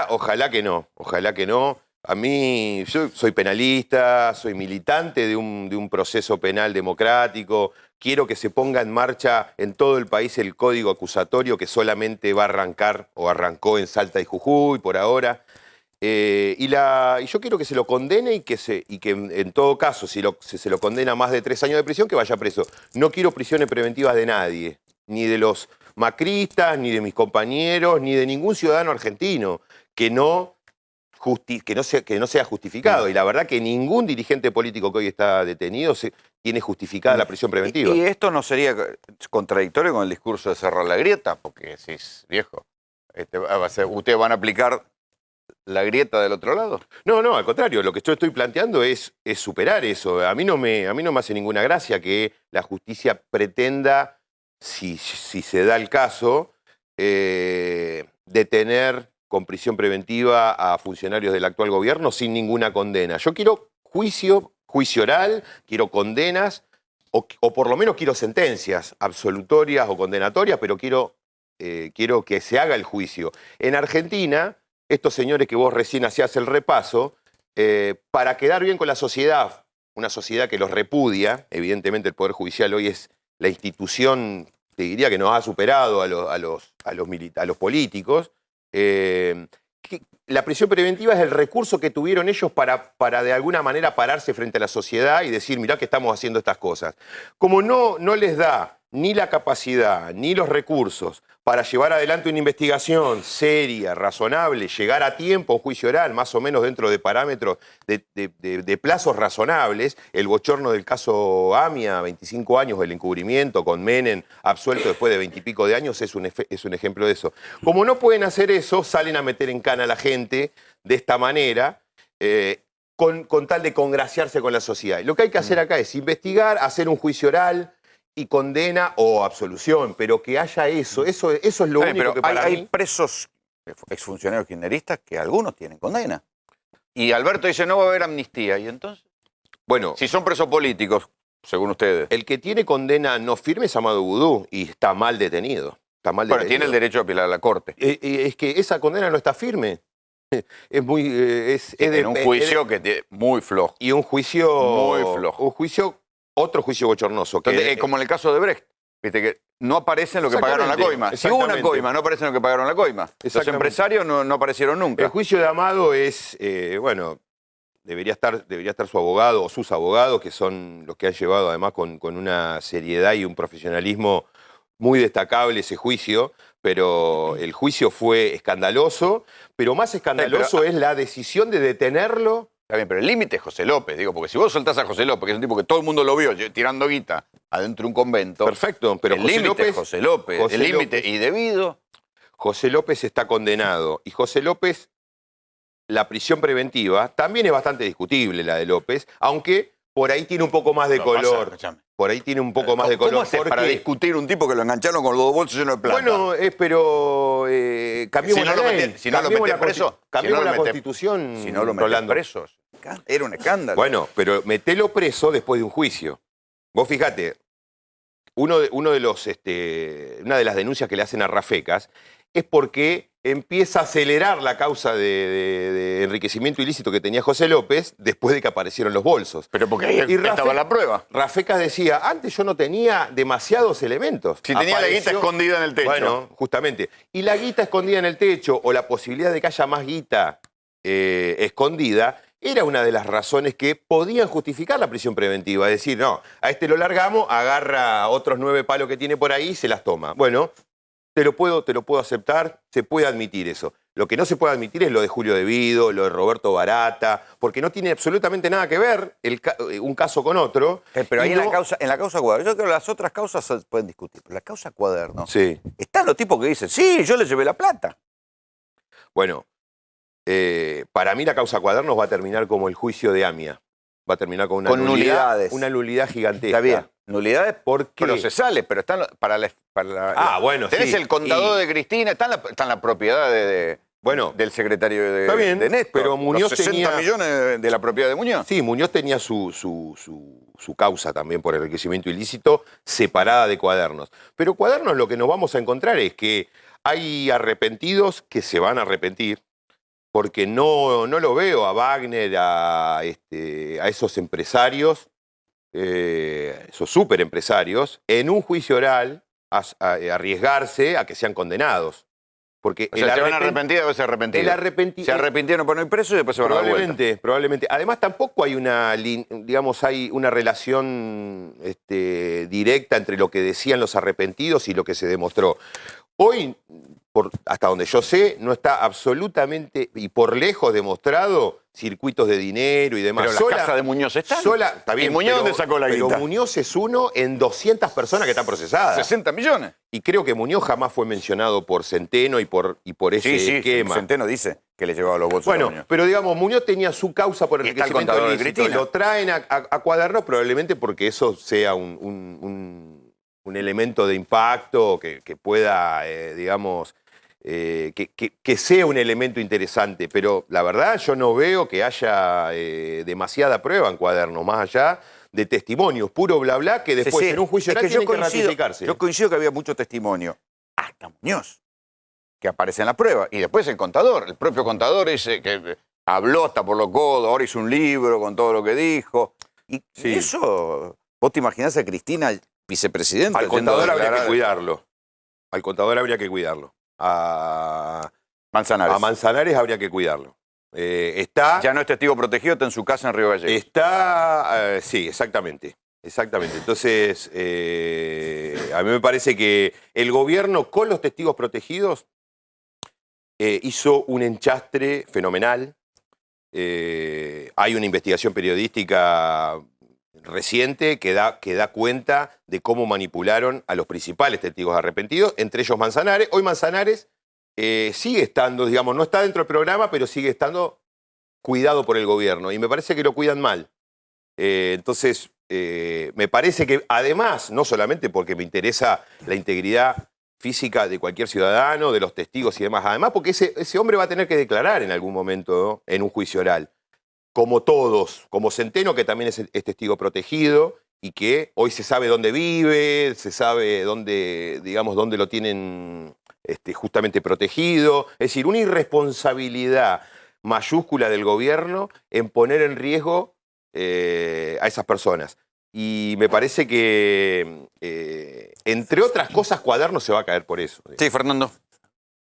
Ojalá que no. Ojalá que no. A mí, yo soy penalista, soy militante de un proceso penal democrático. Quiero que se ponga en marcha en todo el país el código acusatorio que solamente va a arrancar o arrancó en Salta y Jujuy por ahora. Y yo quiero que se lo condene y que en todo caso, si se lo condena a más de 3 años de prisión, que vaya preso. No quiero prisiones preventivas de nadie, ni de los macristas, ni de mis compañeros, ni de ningún ciudadano argentino que no sea justificado. Y la verdad que ningún dirigente político que hoy está detenido tiene justificada la prisión preventiva. ¿Y esto no sería contradictorio con el discurso de cerrar la grieta? Porque decís, viejo, ¿ustedes van a aplicar la grieta del otro lado? No, al contrario. Lo que yo estoy planteando es superar eso. A mí no me hace ninguna gracia que la justicia pretenda, si se da el caso, detener con prisión preventiva a funcionarios del actual gobierno sin ninguna condena. Yo quiero juicio oral, quiero condenas, o por lo menos quiero sentencias absolutorias o condenatorias, pero quiero que se haga el juicio. En Argentina, estos señores que vos recién hacías el repaso, para quedar bien con la sociedad, una sociedad que los repudia, evidentemente el Poder Judicial hoy es la institución, te diría que nos ha superado a los políticos. La prisión preventiva es el recurso que tuvieron ellos para de alguna manera pararse frente a la sociedad y decir, mirá que estamos haciendo estas cosas. Como no les da ni la capacidad ni los recursos para llevar adelante una investigación seria, razonable, llegar a tiempo a un juicio oral, más o menos dentro de parámetros de plazos razonables. El bochorno del caso AMIA, 25 años del encubrimiento, con Menem absuelto después de 20 y pico de años, es un ejemplo de eso. Como no pueden hacer eso, salen a meter en cana a la gente de esta manera, con tal de congraciarse con la sociedad. Y lo que hay que hacer acá es investigar, hacer un juicio oral y condena o absolución, pero que haya eso es lo único que para mí... Hay presos, exfuncionarios kirchneristas, que algunos tienen condena. Y Alberto dice, no va a haber amnistía. ¿Y entonces? Bueno, si son presos políticos, según ustedes. El que tiene condena no firme es Amado Vudú y está mal detenido. Bueno, tiene el derecho a apelar a la corte. Es que esa condena no está firme. Es muy... en un juicio que muy flojo. Y un juicio... Muy flojo. Otro juicio bochornoso. Entonces, como en el caso de Brecht, viste que no aparece en lo que pagaron la coima. Si hubo una coima, no aparece en lo que pagaron la coima. Los empresarios no aparecieron nunca. El juicio de Amado es, bueno, debería estar su abogado o sus abogados, que son los que han llevado además con una seriedad y un profesionalismo muy destacable ese juicio, pero el juicio fue escandaloso, pero más escandaloso es la decisión de detenerlo. Está bien, pero el límite es José López, digo, porque si vos soltás a José López, que es un tipo que todo el mundo lo vio tirando guita adentro de un convento. Perfecto, pero el límite es José López, el límite indebido. José López está condenado y José López, la prisión preventiva, también es bastante discutible la de López, aunque por ahí tiene un poco más de color. Por ahí tiene un poco más de color. ¿Cómo haces para discutir un tipo que lo engancharon con los 2 bolsos llenos de plata? Bueno, pero cambiemos la ley. Si no lo metés preso, cambiemos la Constitución. Si no lo metés preso, era un escándalo. Bueno, pero metelo preso después de un juicio. Vos fíjate, una de las denuncias que le hacen a Rafecas es porque empieza a acelerar la causa de enriquecimiento ilícito que tenía José López después de que aparecieron los bolsos. Pero porque ahí estaba la prueba. Rafecas decía, antes yo no tenía demasiados elementos. Si tenía la guita escondida en el techo. Bueno, justamente. Y la guita escondida en el techo o la posibilidad de que haya más guita escondida era una de las razones que podían justificar la prisión preventiva. Es decir, no, a este lo largamos, agarra otros 9 palos que tiene por ahí y se las toma. Bueno, te lo puedo aceptar, se puede admitir eso. Lo que no se puede admitir es lo de Julio De Vido, lo de Roberto Barata, porque no tiene absolutamente nada que ver un caso con otro. Pero ahí en la causa Cuaderno, yo creo que las otras causas se pueden discutir, pero la causa Cuaderno, sí, están los tipos que dicen, sí, yo le llevé la plata. Bueno, para mí la causa Cuadernos va a terminar como el juicio de AMIA. Va a terminar con nulidades. Una nulidad gigantesca. Está bien. Nulidades porque procesales, pero están bueno, tenés el contador de Cristina, está en la propiedad del secretario de Néstor. Pero Muñoz los 60 millones de la propiedad de Muñoz. Sí, Muñoz tenía su causa también por enriquecimiento ilícito separada de Cuadernos. Pero Cuadernos lo que nos vamos a encontrar es que hay arrepentidos que se van a arrepentir, porque no lo veo a Wagner, a esos empresarios, esos superempresarios, en un juicio oral a arriesgarse a que sean condenados. Porque o sea, se van a arrepentir o se arrepintieron. Se arrepintieron por no ir preso y después se van a dar vuelta. Probablemente. Además, tampoco hay hay una relación directa entre lo que decían los arrepentidos y lo que se demostró. Hoy, hasta donde yo sé, no está absolutamente y por lejos demostrado circuitos de dinero y demás. Pero la casa de Muñoz está. Está bien, ¿Y Muñoz dónde sacó la guita? Pero Muñoz es uno en 200 personas que están procesadas. 60 millones. Y creo que Muñoz jamás fue mencionado por Centeno y por ese esquema. Centeno dice que le llevaba los bolsos. Bueno, a Muñoz. pero digamos, Muñoz tenía su causa por enriquecimiento ilícito. Lo traen a Cuadernos probablemente porque eso sea un elemento de impacto que pueda, que sea un elemento interesante. Pero la verdad yo no veo que haya demasiada prueba en Cuadernos, más allá de testimonios, puro bla bla, que después en un juicio oral tienen que ratificarse. Yo coincido que había mucho testimonio, hasta Muñoz, que aparece en la prueba. Y después el contador, el propio contador ese que habló hasta por los codos, ahora hizo un libro con todo lo que dijo. Y eso, ¿vos te imaginás a Cristina vicepresidenta? Al contador habría que cuidarlo. Al contador habría que cuidarlo. A Manzanares habría que cuidarlo. Ya no es testigo protegido, está en su casa en Río Gallegos. Sí, exactamente. Entonces, a mí me parece que el gobierno con los testigos protegidos hizo un enchastre fenomenal. Hay una investigación periodística reciente que da cuenta de cómo manipularon a los principales testigos arrepentidos, entre ellos Manzanares. Hoy Manzanares sigue estando, no está dentro del programa, pero sigue estando cuidado por el gobierno. Y me parece que lo cuidan mal. Entonces, me parece que además, no solamente porque me interesa la integridad física de cualquier ciudadano, de los testigos y demás, además porque ese hombre va a tener que declarar en algún momento, ¿no?, en un juicio oral. Como todos, como Centeno, que también es testigo protegido y que hoy se sabe dónde vive, se sabe dónde lo tienen justamente protegido. Es decir, una irresponsabilidad mayúscula del gobierno en poner en riesgo a esas personas. Y me parece que, entre otras cosas, Cuadernos se va a caer por eso. Sí, Fernando.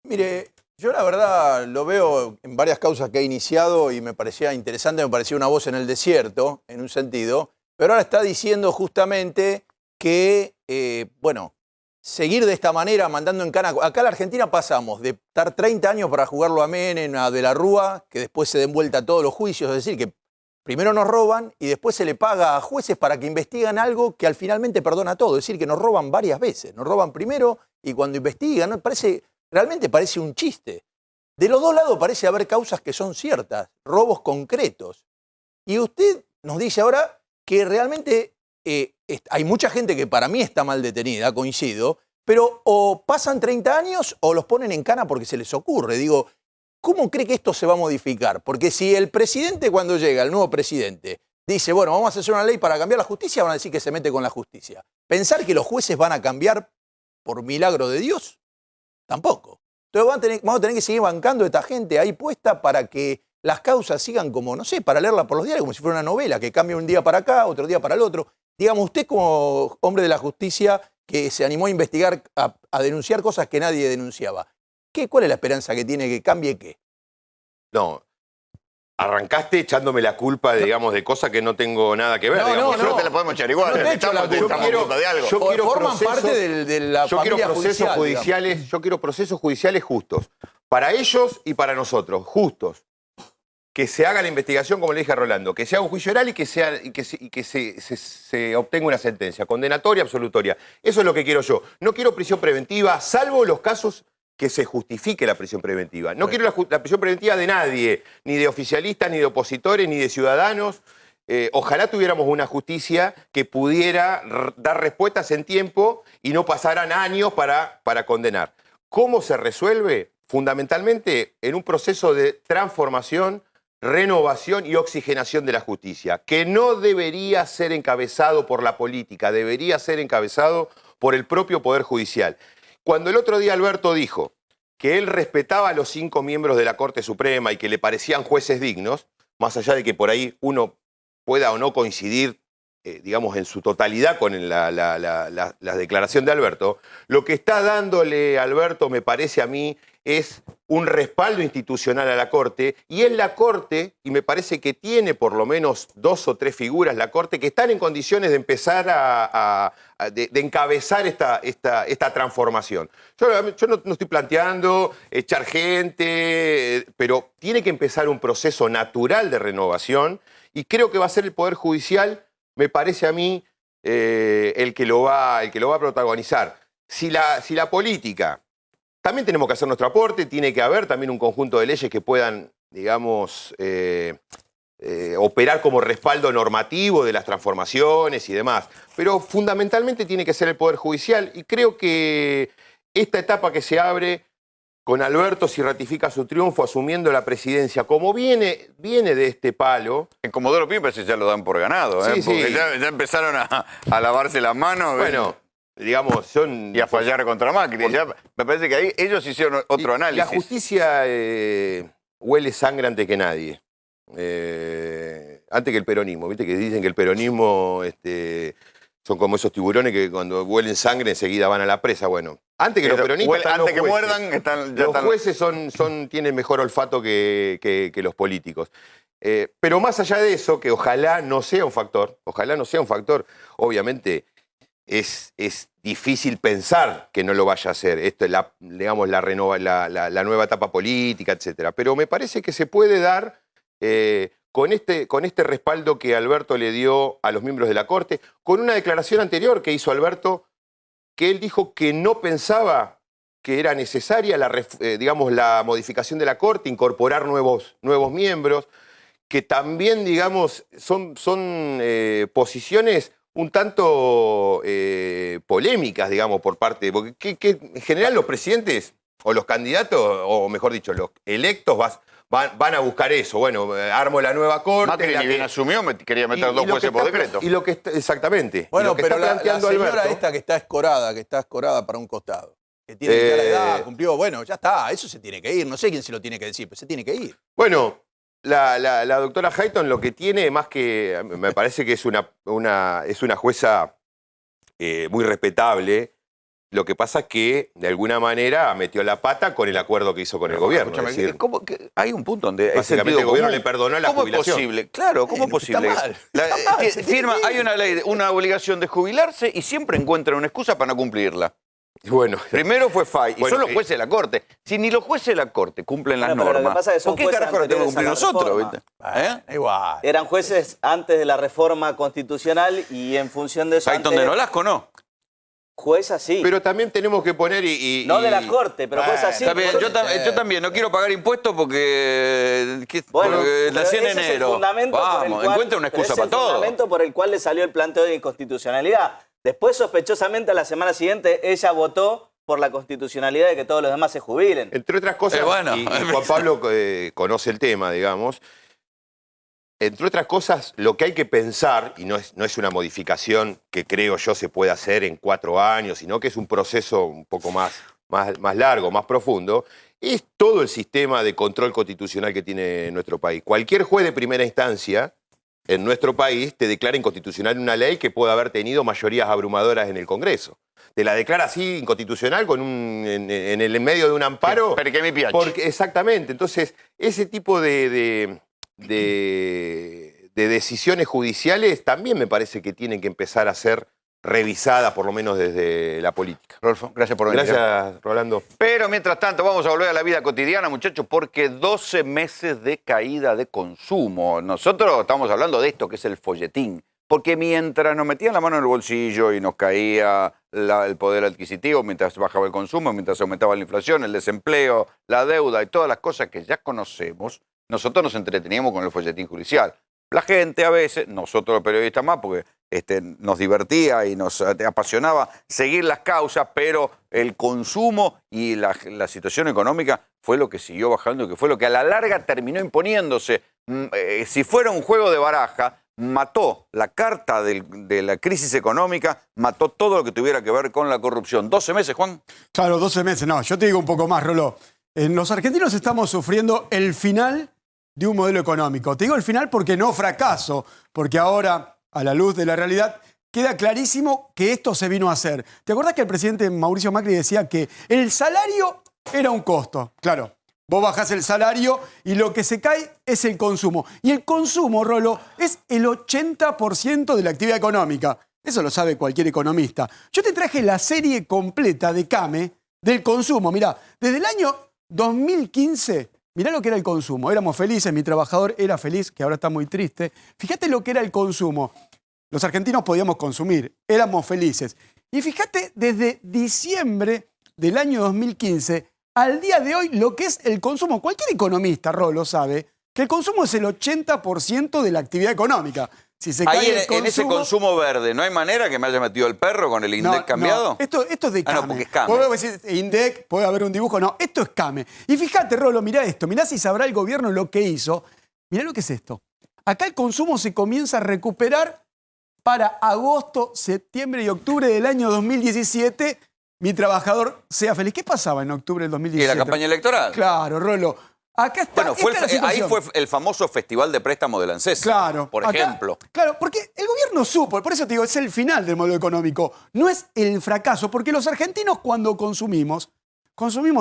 Mire, yo la verdad lo veo en varias causas que he iniciado y me parecía interesante, me parecía una voz en el desierto, en un sentido, pero ahora está diciendo justamente que, seguir de esta manera mandando en cana. Acá en la Argentina pasamos de estar 30 años para jugarlo a Menem, a De la Rúa, que después se den vuelta a todos los juicios, es decir, que primero nos roban y después se le paga a jueces para que investiguen algo que al finalmente perdona todo. Es decir, que nos roban varias veces. Nos roban primero y cuando investigan, ¿no? Realmente parece un chiste. De los dos lados parece haber causas que son ciertas, robos concretos. Y usted nos dice ahora que realmente hay mucha gente que para mí está mal detenida, coincido, pero o pasan 30 años o los ponen en cana porque se les ocurre. Digo, ¿cómo cree que esto se va a modificar? Porque si el presidente cuando llega, el nuevo presidente, dice, bueno, vamos a hacer una ley para cambiar la justicia, van a decir que se mete con la justicia. ¿Pensar que los jueces van a cambiar por milagro de Dios? Tampoco. Entonces vamos a tener que seguir bancando a esta gente ahí puesta para que las causas sigan como, no sé, para leerla por los diarios, como si fuera una novela, que cambia un día para acá, otro día para el otro. Digamos, usted como hombre de la justicia que se animó a investigar, a denunciar cosas que nadie denunciaba, ¿cuál es la esperanza que tiene que cambie qué? No, arrancaste echándome la culpa, digamos, de cosas que no tengo nada que ver. No, digamos. nosotros te la podemos echar igual. Yo quiero procesos judiciales justos. Para ellos y para nosotros, justos. Que se haga la investigación, como le dije a Rolando, que se haga un juicio oral y que se obtenga una sentencia, condenatoria, absolutoria. Eso es lo que quiero yo. No quiero prisión preventiva, salvo los casos que se justifique la prisión preventiva. No quiero la prisión preventiva de nadie, ni de oficialistas, ni de opositores, ni de ciudadanos. Ojalá tuviéramos una justicia que pudiera dar respuestas en tiempo y no pasaran años para condenar. ¿Cómo se resuelve? Fundamentalmente en un proceso de transformación, renovación y oxigenación de la justicia, que no debería ser encabezado por la política, debería ser encabezado por el propio Poder Judicial. Cuando el otro día Alberto dijo que él respetaba a los 5 miembros de la Corte Suprema y que le parecían jueces dignos, más allá de que por ahí uno pueda o no coincidir, digamos, en su totalidad con la declaración de Alberto, lo que está dándole Alberto, me parece a mí, es un respaldo institucional a la Corte, y es la Corte, y me parece que tiene por lo menos 2 o 3 figuras la Corte, que están en condiciones de empezar de encabezar esta transformación. Yo no estoy planteando echar gente, pero tiene que empezar un proceso natural de renovación, y creo que va a ser el Poder Judicial, me parece a mí, el que lo va a protagonizar. Si la política... También tenemos que hacer nuestro aporte, tiene que haber también un conjunto de leyes que puedan, digamos, operar como respaldo normativo de las transformaciones y demás. Pero fundamentalmente tiene que ser el Poder Judicial, y creo que esta etapa que se abre con Alberto, si ratifica su triunfo asumiendo la presidencia, como viene de este palo... En Comodoro Pi parece que ya lo dan por ganado, sí, porque sí. ya empezaron a lavarse las manos. Bueno... digamos, y a fallar contra Macri. Ya, me parece que ahí ellos hicieron otro análisis. La justicia huele sangre antes que nadie. Antes que el peronismo. ¿Viste que dicen que el peronismo son como esos tiburones que cuando huelen sangre enseguida van a la presa? Bueno, antes que los peronistas antes que muerdan, los jueces tienen mejor olfato que los políticos. Pero más allá de eso, que ojalá no sea un factor, obviamente... Es difícil pensar que no lo vaya a hacer. Esto es la nueva etapa política, etc. Pero me parece que se puede dar con este respaldo que Alberto le dio a los miembros de la Corte, con una declaración anterior que hizo Alberto, que él dijo que no pensaba que era necesaria la modificación de la Corte, incorporar nuevos miembros, que también, digamos, son posiciones un tanto polémicas, digamos, por parte... Porque en general los presidentes, o los candidatos, o mejor dicho, los electos van a buscar eso. Bueno, armo la nueva Corte... Macri ni bien asumió, quería meter 2 jueces por decreto. Exactamente. Bueno, pero la señora esta que está escorada para un costado, que tiene ya la edad, cumplió, bueno, ya está, eso se tiene que ir. No sé quién se lo tiene que decir, pero se tiene que ir. Bueno... La doctora Hayton lo que tiene, más que... Me parece que es una jueza muy respetable. Lo que pasa es que, de alguna manera, metió la pata con el acuerdo que hizo con el gobierno. Es decir, hay un punto donde... Básicamente el gobierno le perdonó la jubilación. ¿Cómo es posible? Claro, ¿cómo es posible? Hay una ley, una obligación de jubilarse y siempre encuentran una excusa para no cumplirla. Bueno, primero fue FAI, y bueno, son los jueces de la Corte. Si ni los jueces de la Corte cumplen las Bueno, pero lo que normas, pasa es que son ¿por qué jueces carajo lo tenemos que cumplir anteriores a la nosotros? reforma. ¿Viste? Igual. Eran jueces antes de la reforma constitucional y en función de eso... Ahí donde Nolasco no. Juez así. pero también tenemos que poner No de la Corte, pero juez así. Está bien, yo también no quiero pagar impuestos porque, porque nací en ese es el enero. fundamento por el Vamos, cual- encuentra una excusa para pero ese es el todo. fundamento por el cual le salió el planteo de inconstitucionalidad. Después, sospechosamente, a la semana siguiente, ella votó por la constitucionalidad de que todos los demás se jubilen. Entre otras cosas, bueno. y Juan Pablo conoce el tema, digamos. Entre otras cosas, lo que hay que pensar, y no es una modificación que creo yo se pueda hacer en 4 años, sino que es un proceso un poco más largo, más profundo, es todo el sistema de control constitucional que tiene nuestro país. Cualquier juez de primera instancia en nuestro país te declara inconstitucional una ley que puede haber tenido mayorías abrumadoras en el Congreso. Te la declara así inconstitucional en el medio de un amparo. Pero que me piache. Exactamente. Entonces, ese tipo de decisiones judiciales también me parece que tienen que empezar a ser revisadas, por lo menos desde la política. Rodolfo, gracias por venir. Gracias, Rolando. Pero mientras tanto, vamos a volver a la vida cotidiana, muchachos, porque 12 meses de caída de consumo. Nosotros estamos hablando de esto, que es el folletín. Porque mientras nos metían la mano en el bolsillo y nos caía el poder adquisitivo, mientras bajaba el consumo, mientras aumentaba la inflación, el desempleo, la deuda y todas las cosas que ya conocemos, nosotros nos entreteníamos con el folletín judicial. La gente a veces, nosotros los periodistas más, porque nos divertía y nos apasionaba seguir las causas, pero el consumo y la situación económica fue lo que siguió bajando y que fue lo que a la larga terminó imponiéndose. Si fuera un juego de baraja, mató la carta de la crisis económica, mató todo lo que tuviera que ver con la corrupción. ¿12 meses, Juan? Claro, 12 meses. No, yo te digo un poco más, Rolo. Los argentinos estamos sufriendo el final de un modelo económico. Te digo el final porque no fracaso, porque ahora, a la luz de la realidad, queda clarísimo que esto se vino a hacer. ¿Te acordás que el presidente Mauricio Macri decía que el salario era un costo? Claro, vos bajás el salario y lo que se cae es el consumo. Y el consumo, Rolo, es el 80% de la actividad económica. Eso lo sabe cualquier economista. Yo te traje la serie completa de CAME del consumo. Mirá, desde el año 2015... Mirá lo que era el consumo. Éramos felices, mi trabajador era feliz, que ahora está muy triste. Fíjate lo que era el consumo. Los argentinos podíamos consumir, éramos felices. Y fíjate desde diciembre del año 2015 al día de hoy lo que es el consumo. Cualquier economista, Rolo, sabe que el consumo es el 80% de la actividad económica. Si se Ahí cae el en ese consumo verde, ¿no hay manera que me haya metido el perro con el INDEC cambiado? No, esto es de CAME. No, porque es CAME. Podemos decir INDEC, puede haber un dibujo. No, esto es CAME. Y fíjate, Rolo, mirá esto. Mirá si sabrá el gobierno lo que hizo. Mirá lo que es esto. Acá el consumo se comienza a recuperar para agosto, septiembre y octubre del año 2017. Mi trabajador sea feliz. ¿Qué pasaba en octubre del 2017? ¿Y la campaña electoral? Claro, Rolo. Acá está, bueno, ahí fue el famoso Festival de Préstamo del ANSES. Claro. Por ejemplo. Claro, porque el gobierno supo, por eso te digo, es el final del modelo económico, no es el fracaso, porque los argentinos cuando consumimos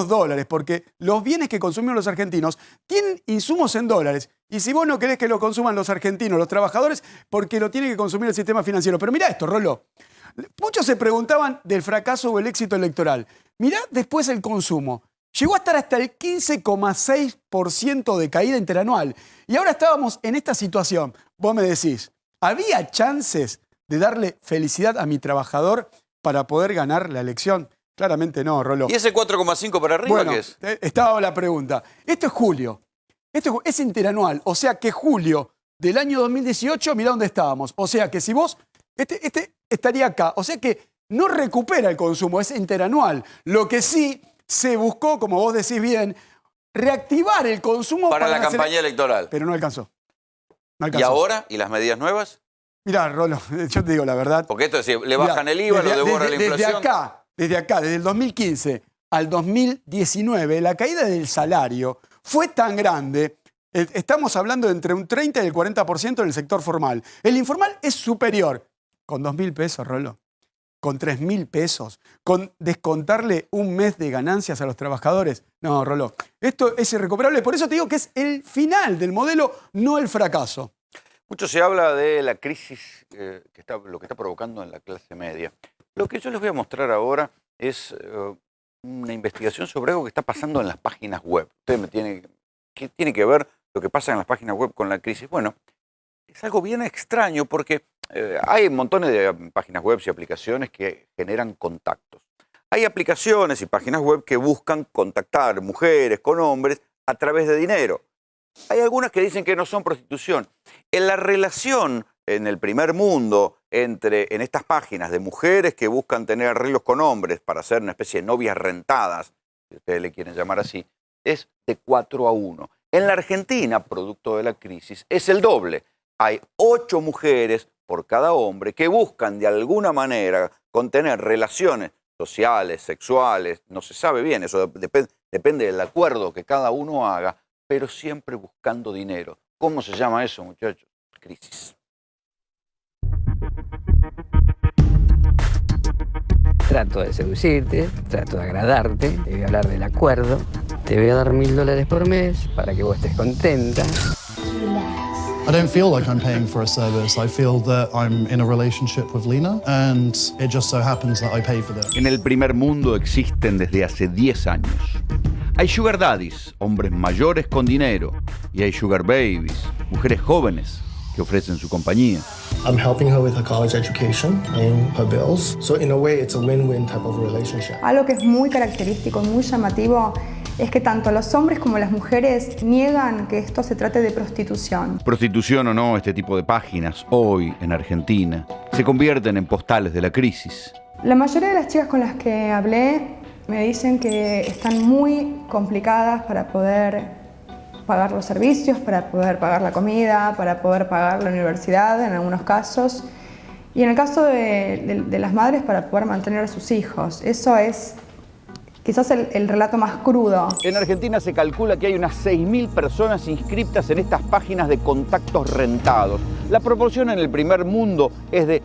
dólares, porque los bienes que consumimos los argentinos tienen insumos en dólares. Y si vos no querés que lo consuman los argentinos, los trabajadores, porque lo tiene que consumir el sistema financiero. Pero mirá esto, Rolo. Muchos se preguntaban del fracaso o el éxito electoral. Mirá después el consumo. Llegó a estar hasta el 15,6% de caída interanual. Y ahora estábamos en esta situación. Vos me decís, ¿había chances de darle felicidad a mi trabajador para poder ganar la elección? Claramente no, Rolo. ¿Y ese 4,5 para arriba bueno, qué es? Estaba la pregunta. Esto es julio. Esto es interanual. O sea que julio del año 2018, mirá dónde estábamos. O sea que si vos, este estaría acá. O sea que no recupera el consumo, es interanual. Lo que sí se buscó, como vos decís bien, reactivar el consumo para la campaña electoral. Pero no alcanzó. ¿Y ahora? ¿Y las medidas nuevas? Mirá, Rolo, yo te digo la verdad. Porque esto es decir, le bajan el IVA, lo devora la inflación. Desde el 2015 al 2019, la caída del salario fue tan grande, estamos hablando de entre un 30 y el 40% en el sector formal. El informal es superior, con 2.000 pesos, Rolo. Con 3.000 pesos, con descontarle un mes de ganancias a los trabajadores. No, Rolo, esto es irrecuperable. Por eso te digo que es el final del modelo, no el fracaso. Mucho se habla de la crisis, lo que está provocando en la clase media. Lo que yo les voy a mostrar ahora es una investigación sobre algo que está pasando en las páginas web. Ustedes me tienen... ¿Qué tiene que ver lo que pasa en las páginas web con la crisis? Bueno, es algo bien extraño porque hay montones de páginas web y aplicaciones que generan contactos. Hay aplicaciones y páginas web que buscan contactar mujeres con hombres a través de dinero. Hay algunas que dicen que no son prostitución. En la relación en el primer mundo en estas páginas de mujeres que buscan tener arreglos con hombres para hacer una especie de novias rentadas, si ustedes le quieren llamar así, es de 4-1. En la Argentina, producto de la crisis, es el doble. Hay 8 mujeres por cada hombre que buscan de alguna manera contener relaciones sociales, sexuales, no se sabe bien, eso depende del acuerdo que cada uno haga, pero siempre buscando dinero. ¿Cómo se llama eso, muchachos? Crisis. Trato de seducirte, trato de agradarte, te voy a hablar del acuerdo, te voy a dar $1000 por mes para que vos estés contenta. I don't feel like I'm paying for a service. I feel that I'm in a relationship with Lena and it just so happens that I pay for that. En el primer mundo existen desde hace 10 años. Hay sugar daddies, hombres mayores con dinero, y hay sugar babies, mujeres jóvenes que ofrecen su compañía. I'm helping her with her college education, paying her bills. So in a way it's a win-win type of relationship. Algo que es muy característico, muy llamativo, es que tanto los hombres como las mujeres niegan que esto se trate de prostitución. Prostitución o no, este tipo de páginas, hoy en Argentina, se convierten en postales de la crisis. La mayoría de las chicas con las que hablé me dicen que están muy complicadas para poder pagar los servicios, para poder pagar la comida, para poder pagar la universidad en algunos casos. Y en el caso de las madres, para poder mantener a sus hijos. Eso es quizás el relato más crudo. En Argentina se calcula que hay unas 6.000 personas inscritas en estas páginas de contactos rentados. La proporción en el primer mundo es de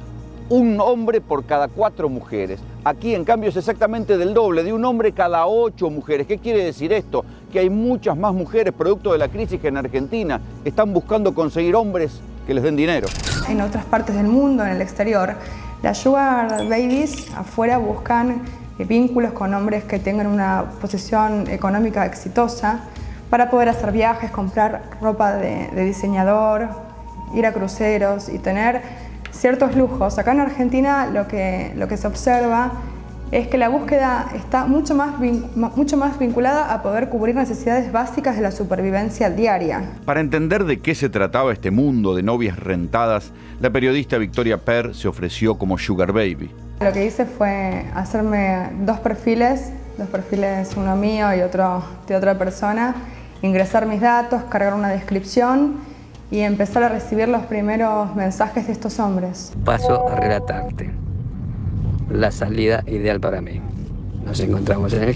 un hombre por cada 4 mujeres. Aquí, en cambio, es exactamente del doble, de un hombre cada 8 mujeres. ¿Qué quiere decir esto? Que hay muchas más mujeres, producto de la crisis, que en Argentina están buscando conseguir hombres que les den dinero. En otras partes del mundo, en el exterior, las sugar babies afuera buscan vínculos con hombres que tengan una posición económica exitosa para poder hacer viajes, comprar ropa de diseñador, ir a cruceros y tener ciertos lujos. Acá en Argentina lo que se observa es que la búsqueda está mucho más vinculada a poder cubrir necesidades básicas de la supervivencia diaria. Para entender de qué se trataba este mundo de novias rentadas, la periodista Victoria Per se ofreció como sugar baby. Lo que hice fue hacerme dos perfiles, uno mío y otro de otra persona, ingresar mis datos, cargar una descripción y empezar a recibir los primeros mensajes de estos hombres. Paso a relatarte la salida ideal para mí. Nos encontramos en el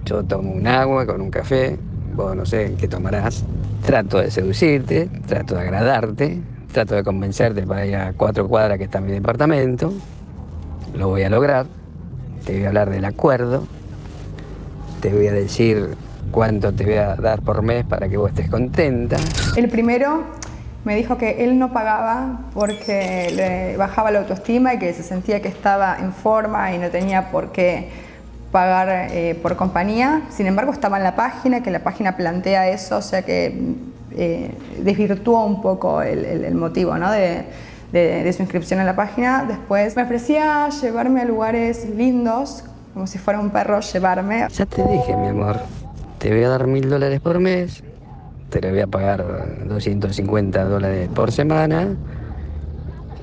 yo tomo un agua con un café, vos no sé qué tomarás. Trato de seducirte, trato de agradarte, trato de convencerte para ir a 4 cuadras que está mi departamento. Lo voy a lograr, te voy a hablar del acuerdo, te voy a decir cuánto te voy a dar por mes para que vos estés contenta. El primero me dijo que él no pagaba porque le bajaba la autoestima y que se sentía que estaba en forma y no tenía por qué pagar por compañía. Sin embargo, estaba en la página, que la página plantea eso, o sea que desvirtuó un poco el motivo, ¿no? de su inscripción en la página. Después me ofrecía llevarme a lugares lindos, como si fuera un perro llevarme. Ya te dije, mi amor, te voy a dar $1000 por mes, te lo voy a pagar $250 por semana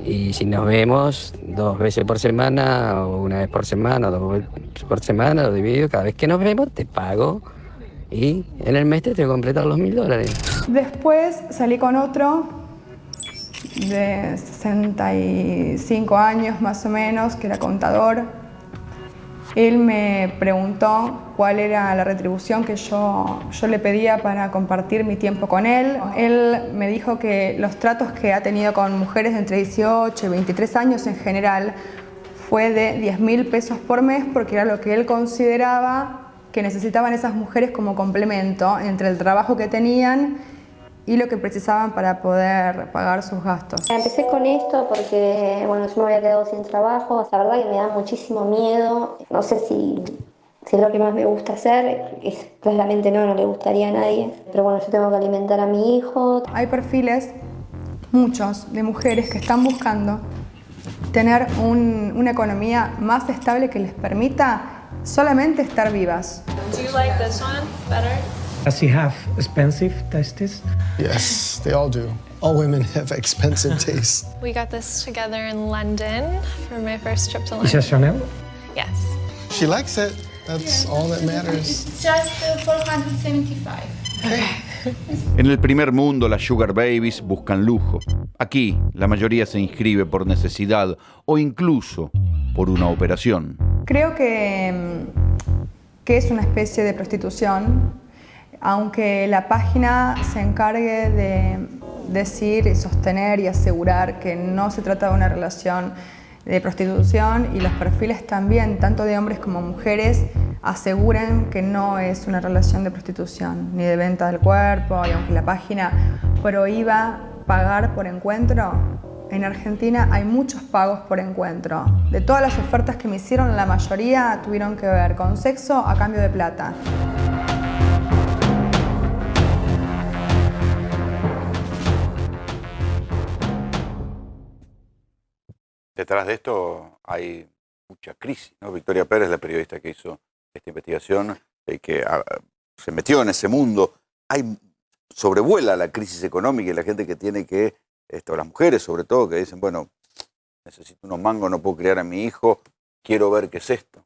y si nos vemos 2 veces por semana o 1 vez por semana o 2 veces por semana, lo divido, cada vez que nos vemos te pago y en el mes te tengo que completar los $1000. Después salí con otro de 65 años más o menos, que era contador. Él me preguntó cuál era la retribución que yo le pedía para compartir mi tiempo con él. Él me dijo que los tratos que ha tenido con mujeres de entre 18 y 23 años en general fue de 10.000 pesos por mes, porque era lo que él consideraba que necesitaban esas mujeres como complemento entre el trabajo que tenían y lo que precisaban para poder pagar sus gastos. Empecé con esto porque, bueno, yo me había quedado sin trabajo. La verdad que me da muchísimo miedo. No sé si es lo que más me gusta hacer. Claramente no le gustaría a nadie. Pero bueno, yo tengo que alimentar a mi hijo. Hay perfiles, muchos, de mujeres que están buscando tener una economía más estable que les permita solamente estar vivas. Do you like this one better? Does he have expensive tastes? Yes, they all do. All women have expensive tastes. We got this together in London for my first trip to Is London. it Chanel? Yes. She likes it. That's all that matters. It's just 475. En el primer mundo, las sugar babies buscan lujo. Aquí, la mayoría se inscribe por necesidad o incluso por una operación. Creo que es una especie de prostitución, aunque la página se encargue de decir y sostener y asegurar que no se trata de una relación de prostitución, y los perfiles también, tanto de hombres como mujeres, aseguran que no es una relación de prostitución ni de venta del cuerpo. Y aunque la página prohíba pagar por encuentro, en Argentina hay muchos pagos por encuentro. De todas las ofertas que me hicieron, la mayoría tuvieron que ver con sexo a cambio de plata. Detrás de esto hay mucha crisis, ¿no? Victoria Pérez, la periodista que hizo esta investigación, que se metió en ese mundo. Sobrevuela la crisis económica y la gente que tiene que, las mujeres sobre todo, que dicen, bueno, necesito unos mangos, no puedo criar a mi hijo, quiero ver qué es esto.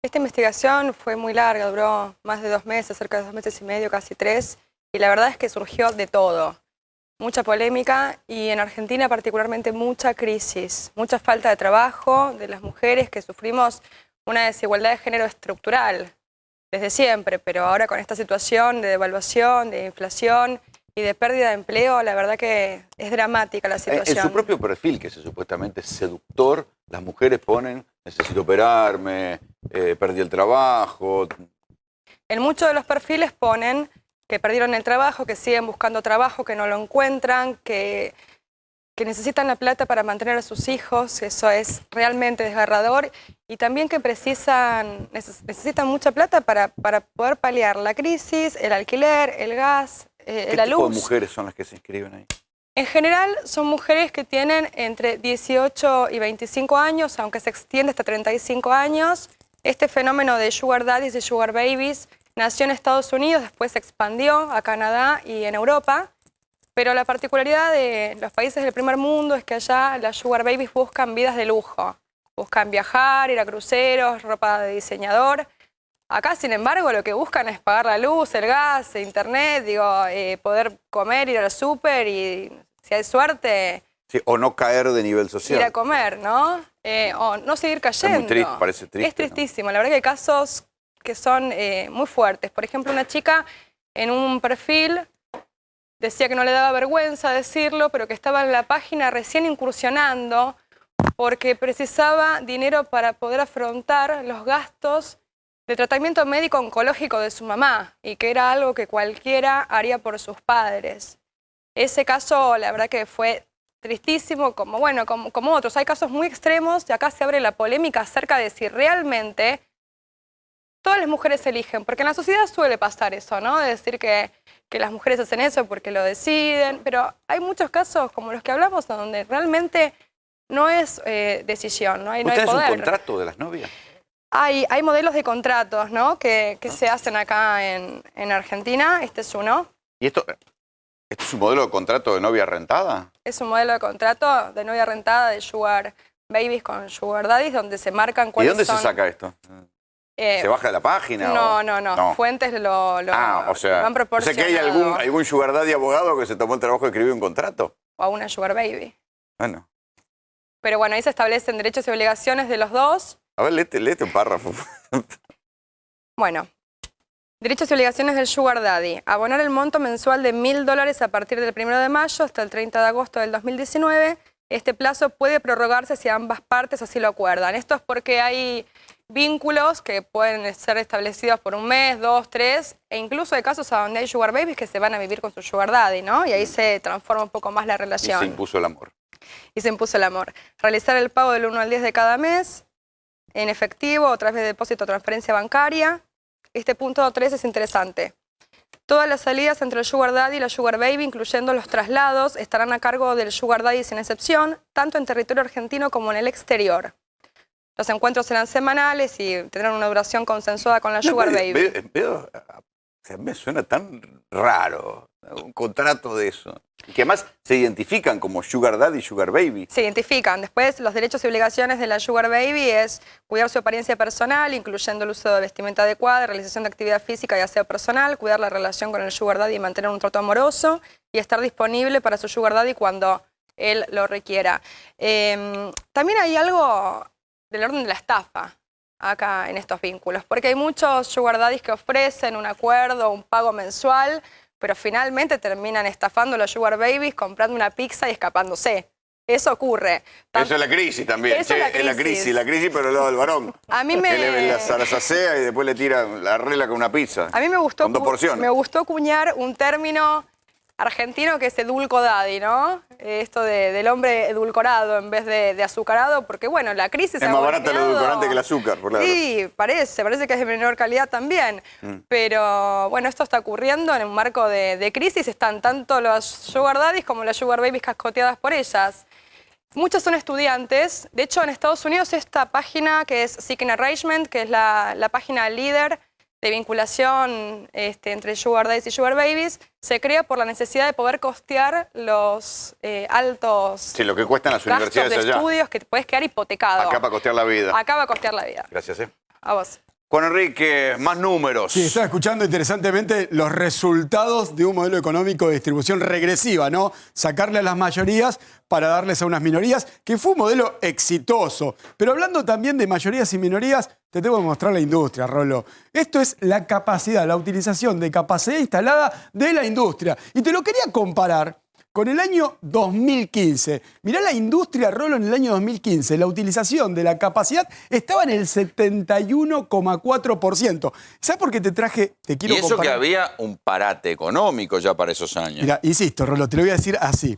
Esta investigación fue muy larga, duró más de 2 meses, cerca de 2 meses y medio, casi 3, y la verdad es que surgió de todo. Mucha polémica y en Argentina particularmente mucha crisis, mucha falta de trabajo de las mujeres, que sufrimos una desigualdad de género estructural desde siempre, pero ahora con esta situación de devaluación, de inflación y de pérdida de empleo, la verdad que es dramática la situación. En su propio perfil, que es supuestamente seductor, las mujeres ponen, necesito operarme, perdí el trabajo. En muchos de los perfiles ponen que perdieron el trabajo, que siguen buscando trabajo, que no lo encuentran, que necesitan la plata para mantener a sus hijos. Eso es realmente desgarrador. Y también que necesitan mucha plata para poder paliar la crisis, el alquiler, el gas, la luz. ¿Qué tipo de mujeres son las que se inscriben ahí? En general son mujeres que tienen entre 18 y 25 años, aunque se extiende hasta 35 años. Este fenómeno de sugar daddies y sugar babies nació en Estados Unidos, después se expandió a Canadá y en Europa, pero la particularidad de los países del primer mundo es que allá las sugar babies buscan vidas de lujo, buscan viajar, ir a cruceros, ropa de diseñador. Acá, sin embargo, lo que buscan es pagar la luz, el gas, internet, poder comer, ir al súper y, si hay suerte, Sí, o no caer de nivel social. ir a comer, ¿no? O no seguir cayendo. Es muy triste, parece triste. Es tristísimo. La verdad que hay casos que son muy fuertes. Por ejemplo, una chica en un perfil decía que no le daba vergüenza decirlo, pero que estaba en la página recién incursionando porque precisaba dinero para poder afrontar los gastos de tratamiento médico oncológico de su mamá, y que era algo que cualquiera haría por sus padres. Ese caso, la verdad que fue tristísimo, como otros. Hay casos muy extremos y acá se abre la polémica acerca de si realmente todas las mujeres eligen, porque en la sociedad suele pasar eso, ¿no? De decir que las mujeres hacen eso porque lo deciden, pero hay muchos casos como los que hablamos donde realmente no es decisión, no hay poder. ¿Usted es un contrato de las novias? Hay modelos de contratos, ¿no? que se hacen acá en Argentina. Este es uno. ¿Y esto es un modelo de contrato de novia rentada? Es un modelo de contrato de novia rentada de sugar babies con sugar daddies, donde se marcan cuáles son... ¿Y dónde se saca esto? ¿Se baja de la página? No. Fuentes lo han proporcionado. O sea que hay algún sugar daddy abogado que se tomó el trabajo de escribir un contrato. O a una sugar baby. Bueno. Pero bueno, ahí se establecen derechos y obligaciones de los dos. A ver, léete un párrafo. Bueno. Derechos y obligaciones del sugar daddy. Abonar el monto mensual de $1000 a partir del 1 de mayo hasta el 30 de agosto del 2019. Este plazo puede prorrogarse si ambas partes así lo acuerdan. Esto es porque hay vínculos que pueden ser establecidos por 1 mes, 2, 3, e incluso hay casos a donde hay sugar babies que se van a vivir con su sugar daddy, ¿no? Y ahí se transforma un poco más la relación. Y se impuso el amor. Y se impuso el amor. Realizar el pago del 1 al 10 de cada mes, en efectivo, a través de depósito o transferencia bancaria. Este punto 3 es interesante. Todas las salidas entre el sugar daddy y la sugar baby, incluyendo los traslados, estarán a cargo del sugar daddy sin excepción, tanto en territorio argentino como en el exterior. Los encuentros serán semanales y tendrán una duración consensuada con la sugar baby. O sea, me suena tan raro un contrato de eso. Y que además se identifican como sugar daddy y sugar baby. Se identifican. Después, los derechos y obligaciones de la sugar baby es cuidar su apariencia personal, incluyendo el uso de vestimenta adecuada, realización de actividad física y aseo personal, cuidar la relación con el sugar daddy y mantener un trato amoroso, y estar disponible para su sugar daddy cuando él lo requiera. También hay algo del orden de la estafa acá en estos vínculos, porque hay muchos sugar daddies que ofrecen un acuerdo, un pago mensual, pero finalmente terminan estafando a los sugar babies comprando una pizza y escapándose. Eso ocurre. Eso es la crisis también. Eso es la crisis, pero al lado del varón. A mí me... Que le sasea y después le tira la regla con una pizza. A mí me gustó, con 2 porciones. Me gustó acuñar un término argentino que es edulco daddy, ¿no? Esto del hombre edulcorado en vez de azucarado, porque bueno, la crisis... Es más barato el edulcorante que el azúcar, por la verdad. Sí, parece que es de menor calidad también. Pero bueno, esto está ocurriendo en un marco de crisis. Están tanto los sugar daddies como las sugar babies cascoteadas por ellas. Muchos son estudiantes. De hecho, en Estados Unidos esta página que es Seeking Arrangement, que es la página líder de vinculación entre sugar daddies y sugar babies, se crea por la necesidad de poder costear los altos sí, lo que cuestan las gastos universidades de allá. estudios que te puedes quedar hipotecado. Acá para costear la vida. Acá va a costear la vida. Gracias, A vos. Juan Enrique, más números. Sí, estaba escuchando interesantemente los resultados de un modelo económico de distribución regresiva, ¿no? Sacarle a las mayorías para darles a unas minorías, que fue un modelo exitoso. Pero hablando también de mayorías y minorías, te tengo que mostrar la industria, Rolo. Esto es la capacidad, la utilización de capacidad instalada de la industria. Y te lo quería comparar con el año 2015. Mirá la industria, Rolo, en el año 2015. La utilización de la capacidad estaba en el 71,4%. ¿Sabes por qué te traje? Te quiero y eso comparar. que había un parate económico ya para esos años. Mira, insisto, Rolo, te lo voy a decir así.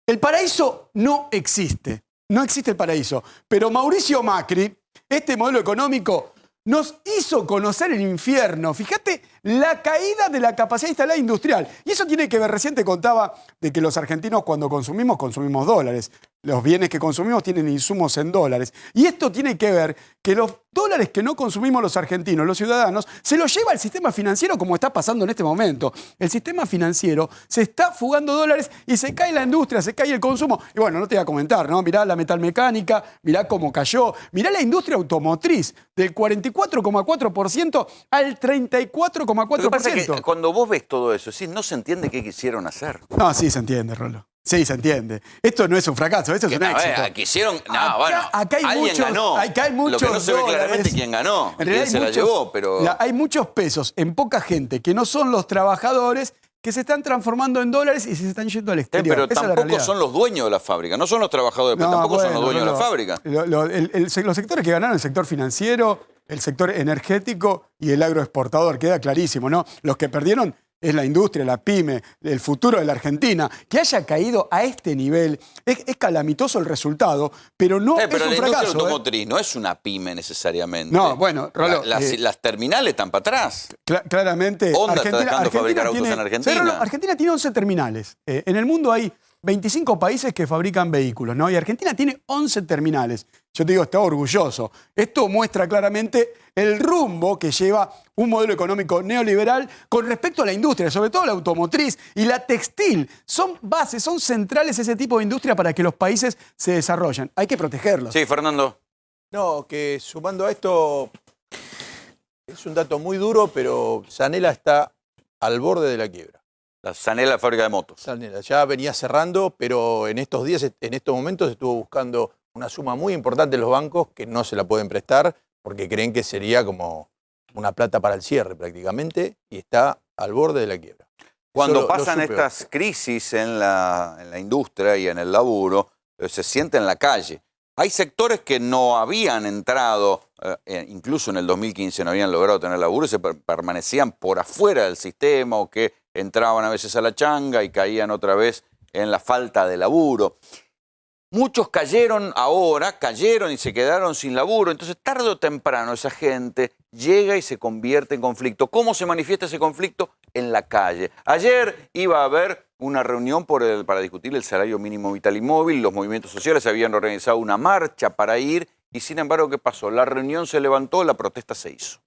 El paraíso no existe. No existe el paraíso. Pero Mauricio Macri, este modelo económico, nos hizo conocer el infierno. Fíjate la caída de la capacidad instalada industrial. Y eso tiene que ver, recién te contaba de que los argentinos cuando consumimos dólares. Los bienes que consumimos tienen insumos en dólares. Y esto tiene que ver que los dólares que no consumimos los argentinos, los ciudadanos, se los lleva el sistema financiero como está pasando en este momento. El sistema financiero se está fugando dólares y se cae la industria, se cae el consumo. Y bueno, no te voy a comentar, ¿no? Mirá la metalmecánica, mirá cómo cayó, mirá la industria automotriz del 44,4% al 34,4%. Lo que pasa es que cuando vos ves todo eso, sí, no se entiende qué quisieron hacer. No, sí se entiende, Rolo. Sí, se entiende. Esto no es un fracaso, esto es un éxito. Quisieron. No, Acá- bueno. acá hay alguien muchos- ganó. acá hay muchos Lo que no se ve dólares. claramente quién ganó. En realidad Quién hay se la muchos- llevó, pero. Hay muchos pesos en poca gente que no son los trabajadores que se están transformando en dólares y se están yendo al exterior. Pero Esa es la tampoco realidad. son los dueños de la fábrica. No son los trabajadores, pero No, tampoco son los bueno, dueños de no. la fábrica. Los sectores que ganaron, el sector financiero, el sector energético y el agroexportador, queda clarísimo, ¿no? Los que perdieron es la industria, la pyme, el futuro de la Argentina. Que haya caído a este nivel, es calamitoso el resultado, pero no Pero es un la industria fracaso. automotriz no es una pyme necesariamente. No, bueno, Rolo, las terminales están para atrás. Claramente, Honda está dejando fabricar autos tiene, en Argentina. ¿sabes, Rolo? Argentina tiene 11 terminales. En el mundo hay 25 países que fabrican vehículos, ¿no? Y Argentina tiene 11 terminales. Yo te digo, está orgulloso. Esto muestra claramente el rumbo que lleva un modelo económico neoliberal con respecto a la industria, sobre todo la automotriz y la textil. Son bases, son centrales ese tipo de industria para que los países se desarrollen. Hay que protegerlos. Sí, Fernando. No, que sumando a esto, es un dato muy duro, pero Sanela está al borde de la quiebra. La Sanela, la fábrica de motos. Sanela ya venía cerrando, pero en estos días, en estos momentos estuvo buscando una suma muy importante en los bancos que no se la pueden prestar porque creen que sería como una plata para el cierre prácticamente y está al borde de la quiebra. Cuando Lo pasan supe estas crisis en la industria y en el laburo, se siente en la calle. hay sectores que no habían entrado, incluso en el 2015 no habían logrado tener laburo y se permanecían por afuera del sistema o que entraban a veces a la changa y caían otra vez en la falta de laburo. Muchos cayeron y se quedaron sin laburo. Entonces, tarde o temprano, esa gente llega y se convierte en conflicto. ¿Cómo se manifiesta ese conflicto? En la calle. Ayer iba a haber una reunión para discutir el salario mínimo vital y móvil. Los movimientos sociales habían organizado una marcha para ir y, sin embargo, ¿qué pasó? La reunión se levantó, la protesta se hizo.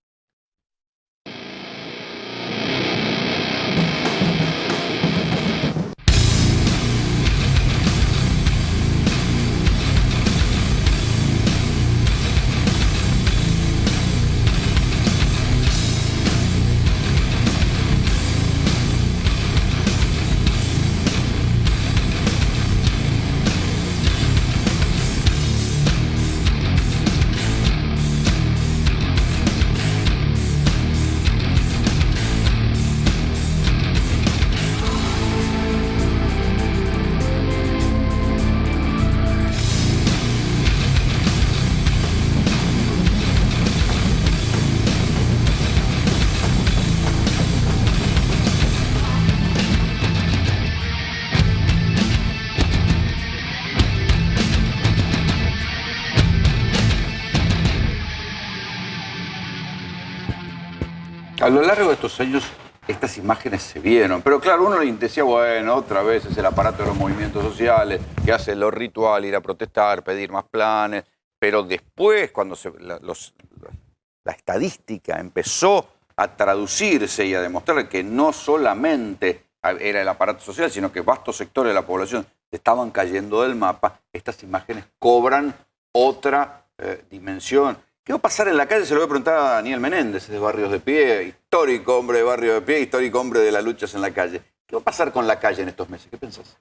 A lo largo de estos años, estas imágenes se vieron. Pero claro, uno decía, bueno, otra vez es el aparato de los movimientos sociales que hace lo ritual, ir a protestar, pedir más planes. Pero después, cuando la estadística empezó a traducirse y a demostrar que no solamente era el aparato social, sino que vastos sectores de la población estaban cayendo del mapa, estas imágenes cobran otra dimensión. ¿Qué va a pasar en la calle? Se lo voy a preguntar a Daniel Menéndez, de Barrios de Pie, histórico hombre de Barrios de Pie, histórico hombre de las luchas en la calle. ¿Qué va a pasar con la calle en estos meses? ¿Qué pensás?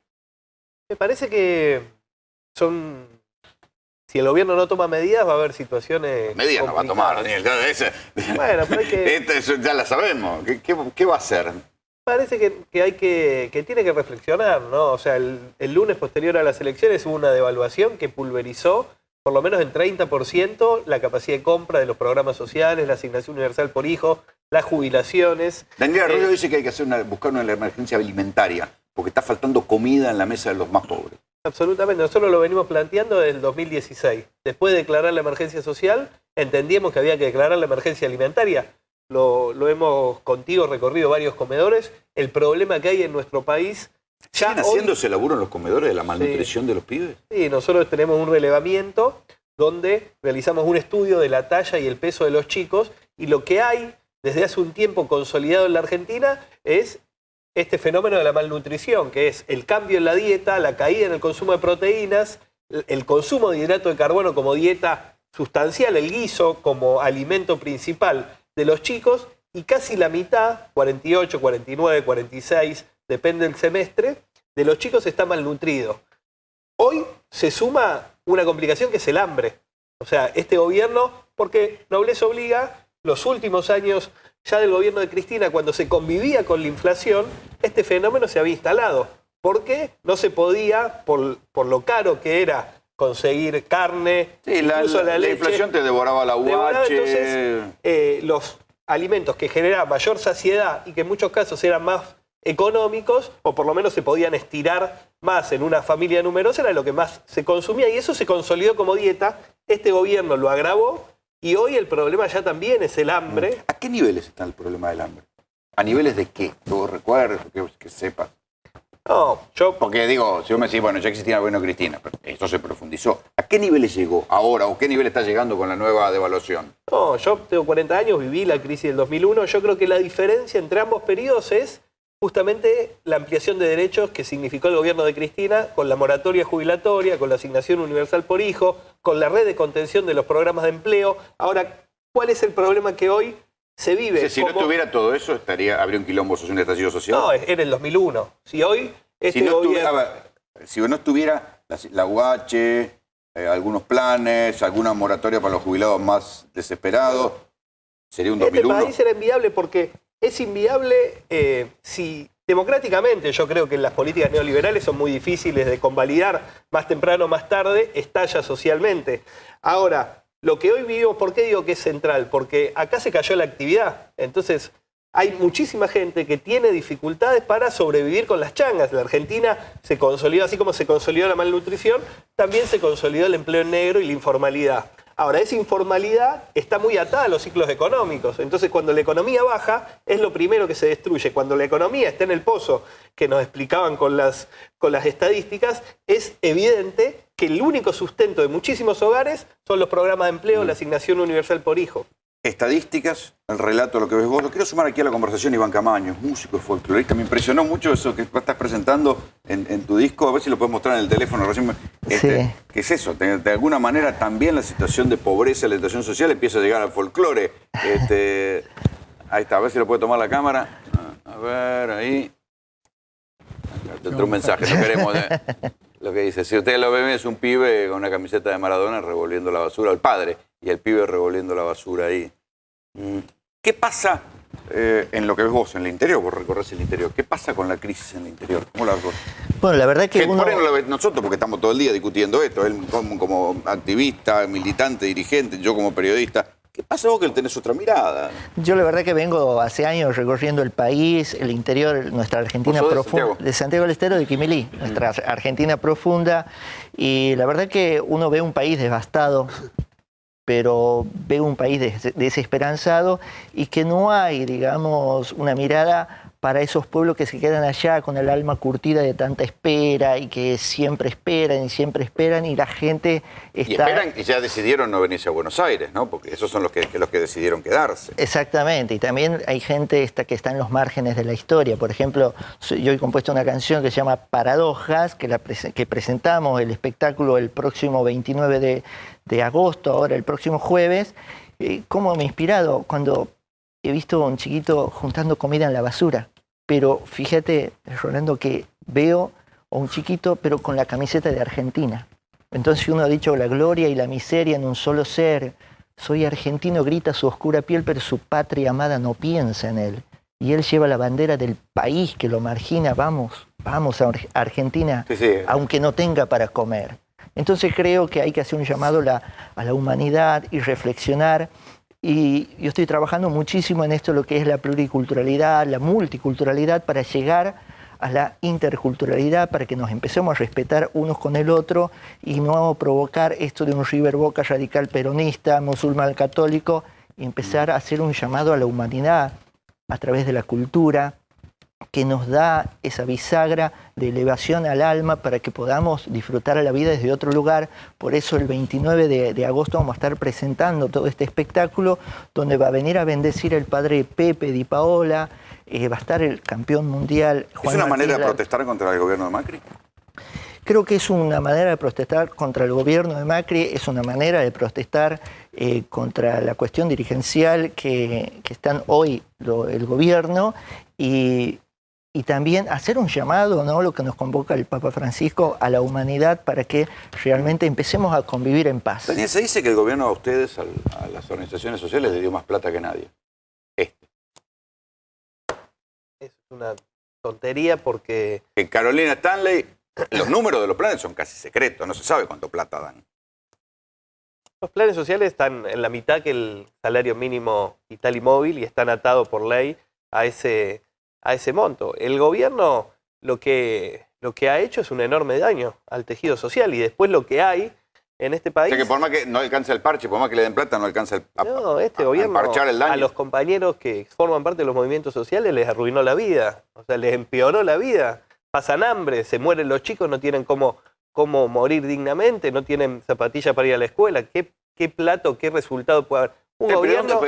Me parece que si el gobierno no toma medidas, va a haber situaciones medidas no va a tomar, Daniel. Bueno, pero hay que... Eso ya la sabemos. ¿Qué va a hacer? Parece que tiene que reflexionar, ¿no? O sea, el lunes posterior a las elecciones hubo una devaluación que pulverizó por lo menos en 30% la capacidad de compra de los programas sociales, la asignación universal por hijo, las jubilaciones. Daniel Arroyo dice que hay que buscar una emergencia alimentaria, porque está faltando comida en la mesa de los más pobres. Absolutamente, nosotros lo venimos planteando desde el 2016. Después de declarar la emergencia social, entendíamos que había que declarar la emergencia alimentaria. Lo hemos contigo recorrido varios comedores. El problema que hay en nuestro país... ¿Siguen haciéndose laburo en los comedores de la malnutrición de los pibes? Sí, nosotros tenemos un relevamiento donde realizamos un estudio de la talla y el peso de los chicos y lo que hay desde hace un tiempo consolidado en la Argentina es este fenómeno de la malnutrición, que es el cambio en la dieta, la caída en el consumo de proteínas, el consumo de hidrato de carbono como dieta sustancial, el guiso como alimento principal de los chicos y casi la mitad, 48, 49, 46, depende del semestre, de los chicos está malnutrido. Hoy se suma una complicación que es el hambre. O sea, este gobierno, porque nobleza obliga, los últimos años ya del gobierno de Cristina, cuando se convivía con la inflación, este fenómeno se había instalado. Porque no se podía, por lo caro que era conseguir carne, sí, incluso la leche, inflación te devoraba la UH. Entonces, los alimentos que generaban mayor saciedad y que en muchos casos eran más económicos, o por lo menos se podían estirar más en una familia numerosa, era lo que más se consumía y eso se consolidó como dieta. Este gobierno lo agravó y hoy el problema ya también es el hambre. ¿A qué niveles está el problema del hambre? ¿A niveles de qué? ¿Que vos recuerdes? ¿Que sepas? No, porque digo, si vos me decís, bueno, ya existía el gobierno de Cristina, pero esto se profundizó. ¿A qué niveles llegó ahora o qué nivel está llegando con la nueva devaluación? No, yo tengo 40 años, viví la crisis del 2001. Yo creo que la diferencia entre ambos periodos es justamente la ampliación de derechos que significó el gobierno de Cristina con la moratoria jubilatoria, con la asignación universal por hijo, con la red de contención de los programas de empleo. Ahora, ¿cuál es el problema que hoy se vive? O sea, si no tuviera todo eso, habría un quilombo social, un estallido social. No, era el 2001. Si hoy gobierno... Si no estuviera la UH, algunos planes, alguna moratoria para los jubilados más desesperados, sería un 2001. Este país era inviable porque... Es inviable si democráticamente. Yo creo que las políticas neoliberales son muy difíciles de convalidar, más temprano o más tarde, estalla socialmente. Ahora, lo que hoy vivimos, ¿por qué digo que es central? Porque acá se cayó la actividad, entonces hay muchísima gente que tiene dificultades para sobrevivir con las changas. La Argentina se consolidó, así como se consolidó la malnutrición, también se consolidó el empleo negro y la informalidad. Ahora, esa informalidad está muy atada a los ciclos económicos. Entonces, cuando la economía baja, es lo primero que se destruye. Cuando la economía está en el pozo, que nos explicaban con las estadísticas, es evidente que el único sustento de muchísimos hogares son los programas de empleo, la asignación universal por hijo. Estadísticas, el relato de lo que ves vos. Lo quiero sumar aquí a la conversación, Iván Camaño, músico y folclorista. Me impresionó mucho eso que estás presentando en tu disco. A ver si lo puedes mostrar en el teléfono. Recién, ¿qué es eso? De alguna manera también la situación de pobreza, la situación social empieza a llegar al folclore. Ahí está, a ver si lo puede tomar la cámara. A ver, ahí. Te entró un mensaje, no queremos... Lo que dice, si ustedes lo ven, es un pibe con una camiseta de Maradona revolviendo la basura, el padre, y el pibe revolviendo la basura ahí. ¿Qué pasa en lo que ves vos, en el interior? Vos recorres el interior. ¿Qué pasa con la crisis en el interior? ¿Cómo la ves vos? Bueno, la verdad que Por ahí no lo ves nosotros, porque estamos todo el día discutiendo esto. Él como activista, militante, dirigente, yo como periodista. ¿Qué pasa vos que tenés otra mirada? Yo la verdad que vengo hace años recorriendo el país, el interior, nuestra Argentina profunda, de Santiago del Estero, de Quimilí, nuestra Argentina profunda, y la verdad que uno ve un país devastado, pero ve un país desesperanzado y que no hay, digamos, una mirada para esos pueblos que se quedan allá con el alma curtida de tanta espera y que siempre esperan y la gente está... Y esperan y ya decidieron no venirse a Buenos Aires, ¿no? Porque esos son los que decidieron quedarse. Exactamente, y también hay gente que está en los márgenes de la historia. Por ejemplo, yo he compuesto una canción que se llama Paradojas, que presentamos el espectáculo el próximo 29 de agosto, ahora el próximo jueves. ¿Cómo me ha inspirado? Cuando he visto a un chiquito juntando comida en la basura. Pero fíjate, Rolando, que veo a un chiquito pero con la camiseta de Argentina. Entonces uno ha dicho la gloria y la miseria en un solo ser. Soy argentino, grita su oscura piel, pero su patria amada no piensa en él. Y él lleva la bandera del país que lo margina. Vamos a Argentina, aunque no tenga para comer. Entonces creo que hay que hacer un llamado a la humanidad y reflexionar. Y yo estoy trabajando muchísimo en esto, lo que es la pluriculturalidad, la multiculturalidad, para llegar a la interculturalidad, para que nos empecemos a respetar unos con el otro y no provocar esto de un River Boca radical peronista, musulmán católico, y empezar a hacer un llamado a la humanidad a través de la cultura, que nos da esa bisagra de elevación al alma para que podamos disfrutar a la vida desde otro lugar. Por eso el 29 de agosto vamos a estar presentando todo este espectáculo donde va a venir a bendecir el padre Pepe Di Paola, va a estar el campeón mundial Juan ¿Es una Martín manera de protestar contra el gobierno de Macri? Creo que es una manera de protestar contra el gobierno de Macri, es una manera de protestar contra la cuestión dirigencial que están hoy el gobierno y también hacer un llamado, ¿no? Lo que nos convoca el Papa Francisco, a la humanidad para que realmente empecemos a convivir en paz. Daniel, se dice que el gobierno a ustedes, a las organizaciones sociales, le dio más plata que nadie. Es una tontería porque... En Carolina Stanley, los números de los planes son casi secretos, no se sabe cuánto plata dan. Los planes sociales están en la mitad que el salario mínimo vital y móvil y están atados por ley a ese monto. El gobierno lo que ha hecho es un enorme daño al tejido social y después lo que hay en este país... O sea que por más que no alcanza el parche, por más que le den plata, no alcanza gobierno parchar el daño. A los compañeros que forman parte de los movimientos sociales les arruinó la vida, o sea, les empeoró la vida. Pasan hambre, se mueren los chicos, no tienen cómo morir dignamente, no tienen zapatillas para ir a la escuela. ¿Qué plato, qué resultado puede haber? Un gobierno...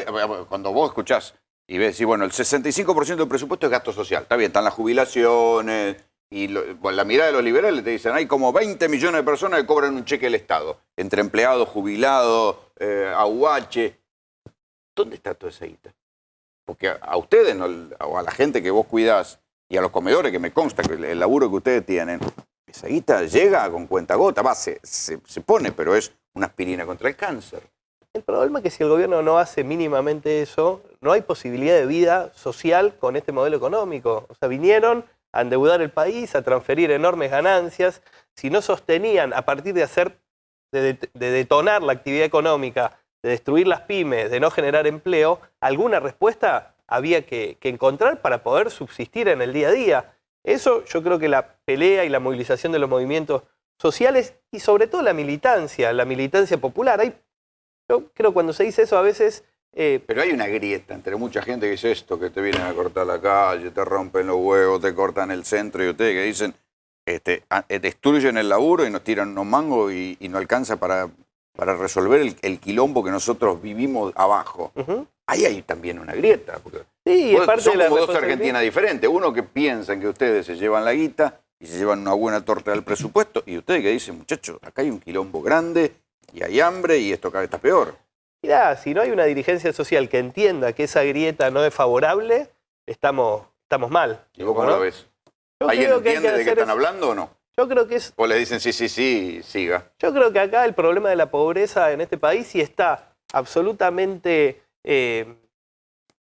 Cuando vos escuchás y ves, y bueno, el 65% del presupuesto es gasto social. Está bien, están las jubilaciones y la mirada de los liberales te dicen, hay como 20 millones de personas que cobran un cheque del Estado, entre empleados, jubilados, AUH. ¿Dónde está toda esa guita? Porque a ustedes, o a la gente que vos cuidás y a los comedores, que me consta que el laburo que ustedes tienen, esa guita llega con cuentagota, se pone, pero es una aspirina contra el cáncer. El problema es que si el gobierno no hace mínimamente eso, no hay posibilidad de vida social con este modelo económico. O sea, vinieron a endeudar el país, a transferir enormes ganancias. Si no sostenían a partir de detonar la actividad económica, de destruir las pymes, de no generar empleo, alguna respuesta había que encontrar para poder subsistir en el día a día. Eso yo creo que la pelea y la movilización de los movimientos sociales y sobre todo la militancia popular. Yo creo cuando se dice eso a veces... Pero hay una grieta entre mucha gente que dice esto, que te vienen a cortar la calle, te rompen los huevos, te cortan el centro, y ustedes que dicen, destruyen el laburo y nos tiran unos mangos y no alcanza para resolver el quilombo que nosotros vivimos abajo. Ahí hay también una grieta. Porque sí, es parte son de la como dos responsabilidad. Argentinas diferentes. Uno que piensa que ustedes se llevan la guita y se llevan una buena torta del presupuesto, y ustedes que dicen, muchachos, acá hay un quilombo grande y hay hambre y esto cada vez está peor. Mirá, si no hay una dirigencia social que entienda que esa grieta no es favorable, estamos mal. ¿Y vos cómo lo ves? ¿Alguien entiende de qué están hablando o no? Yo creo que es... O le dicen sí, siga. Yo creo que acá el problema de la pobreza en este país sí está absolutamente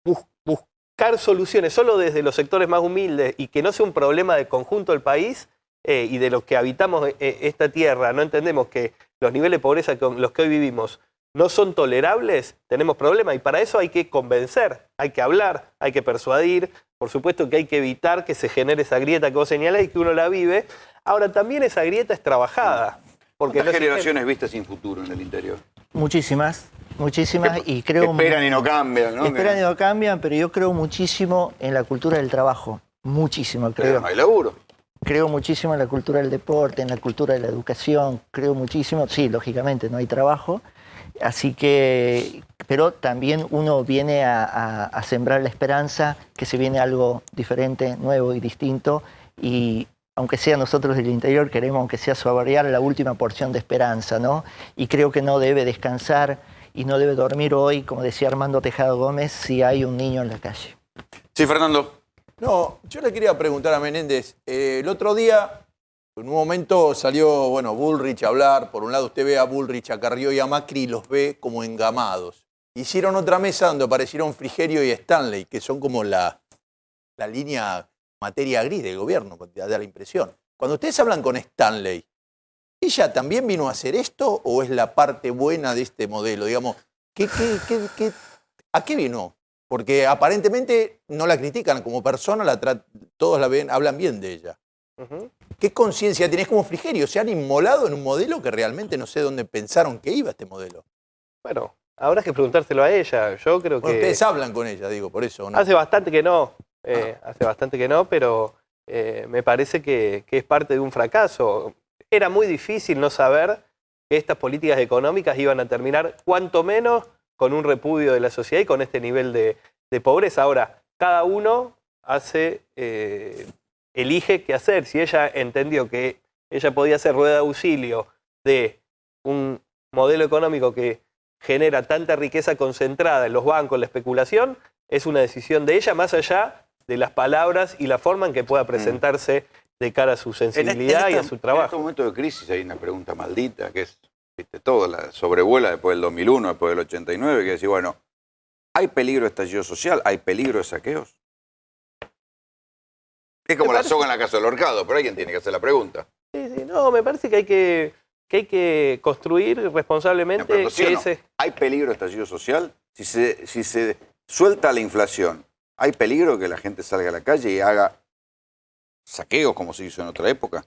buscar soluciones solo desde los sectores más humildes y que no sea un problema del conjunto del país y de los que habitamos esta tierra. No entendemos que los niveles de pobreza con los que hoy vivimos no son tolerables, tenemos problemas y para eso hay que convencer, hay que hablar, hay que persuadir. Por supuesto que hay que evitar que se genere esa grieta que vos señalás y que uno la vive. Ahora, también esa grieta es trabajada. ¿Cuántas generaciones viste sin futuro en el interior? Muchísimas, y creo... Esperan y no cambian, ¿no? Esperan y no cambian, pero yo creo muchísimo en la cultura del trabajo. Muchísimo, creo. Pero no hay laburo. Creo muchísimo en la cultura del deporte, en la cultura de la educación. Creo muchísimo, sí, lógicamente no hay trabajo. Así que, pero también uno viene a sembrar la esperanza que se viene algo diferente, nuevo y distinto. Y aunque sea nosotros del interior, queremos, aunque sea saborear la última porción de esperanza, ¿no? Y creo que no debe descansar y no debe dormir hoy, como decía Armando Tejada Gómez, si hay un niño en la calle. Sí, Fernando. No, yo le quería preguntar a Menéndez. El otro día, en un momento salió, Bullrich a hablar. Por un lado usted ve a Bullrich, a Carrió y a Macri y los ve como engamados. Hicieron otra mesa donde aparecieron Frigerio y Stanley, que son como la línea materia gris del gobierno, da la impresión. Cuando ustedes hablan con Stanley, ¿ella también vino a hacer esto o es la parte buena de este modelo? Digamos, ¿a qué vino? Porque aparentemente no la critican como persona, todos la ven, hablan bien de ella. ¿Qué conciencia tenés como Frigerio? ¿Se han inmolado en un modelo que realmente no sé dónde pensaron que iba este modelo? Bueno, habrá que preguntárselo a ella. Yo creo que... Ustedes hablan con ella, digo, por eso, ¿no? Hace bastante que no. Hace bastante que no, pero me parece que es parte de un fracaso. Era muy difícil no saber que estas políticas económicas iban a terminar, cuanto menos, con un repudio de la sociedad y con este nivel de pobreza. Ahora, cada uno elige qué hacer. Si ella entendió que ella podía ser rueda de auxilio de un modelo económico que genera tanta riqueza concentrada en los bancos, la especulación, es una decisión de ella, más allá de las palabras y la forma en que pueda presentarse de cara a su sensibilidad y a su trabajo. En este momento de crisis hay una pregunta maldita que es, todo la sobrevuela después del 2001, después del 89, que decir, bueno, ¿hay peligro de estallido social? ¿Hay peligro de saqueos? Es como la soga en la casa del horcado, pero alguien tiene que hacer la pregunta. Sí, no, me parece que hay que construir responsablemente ¿Hay peligro de estallido social? Si se suelta la inflación, ¿hay peligro de que la gente salga a la calle y haga saqueos como se hizo en otra época?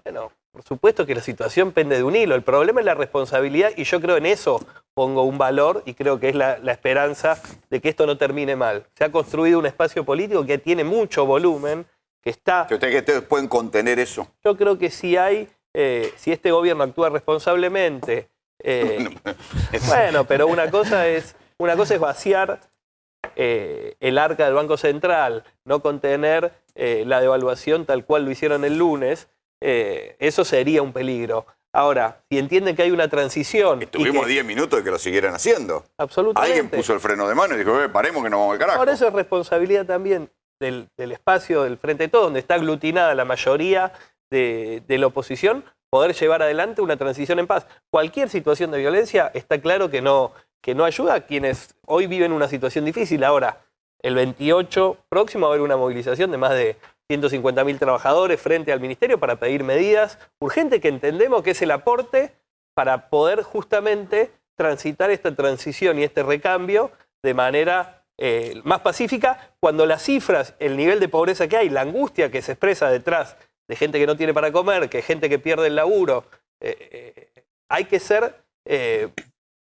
Bueno, por supuesto que la situación pende de un hilo. El problema es la responsabilidad y yo creo en eso pongo un valor y creo que es la esperanza de que esto no termine mal. Se ha construido un espacio político que tiene mucho volumen, que está... ¿Usted cree que ustedes pueden contener eso? Yo creo que si este gobierno actúa responsablemente... bueno, pero una cosa es vaciar el arca del Banco Central, no contener la devaluación tal cual lo hicieron el lunes, eso sería un peligro. Ahora, si entienden que hay una transición... Estuvimos 10 minutos de que lo siguieran haciendo. Absolutamente. Alguien puso el freno de mano y dijo, paremos que nos vamos al carajo. Ahora eso es responsabilidad también del espacio del Frente de Todos, donde está aglutinada la mayoría de la oposición, poder llevar adelante una transición en paz. Cualquier situación de violencia está claro que no que no ayuda a quienes hoy viven una situación difícil. Ahora, el 28 próximo va a haber una movilización de más de 150.000 trabajadores frente al Ministerio para pedir medidas urgentes que entendemos que es el aporte para poder justamente transitar esta transición y este recambio de manera más pacífica, cuando las cifras, el nivel de pobreza que hay, la angustia que se expresa detrás de gente que no tiene para comer, que gente que pierde el laburo, hay que ser,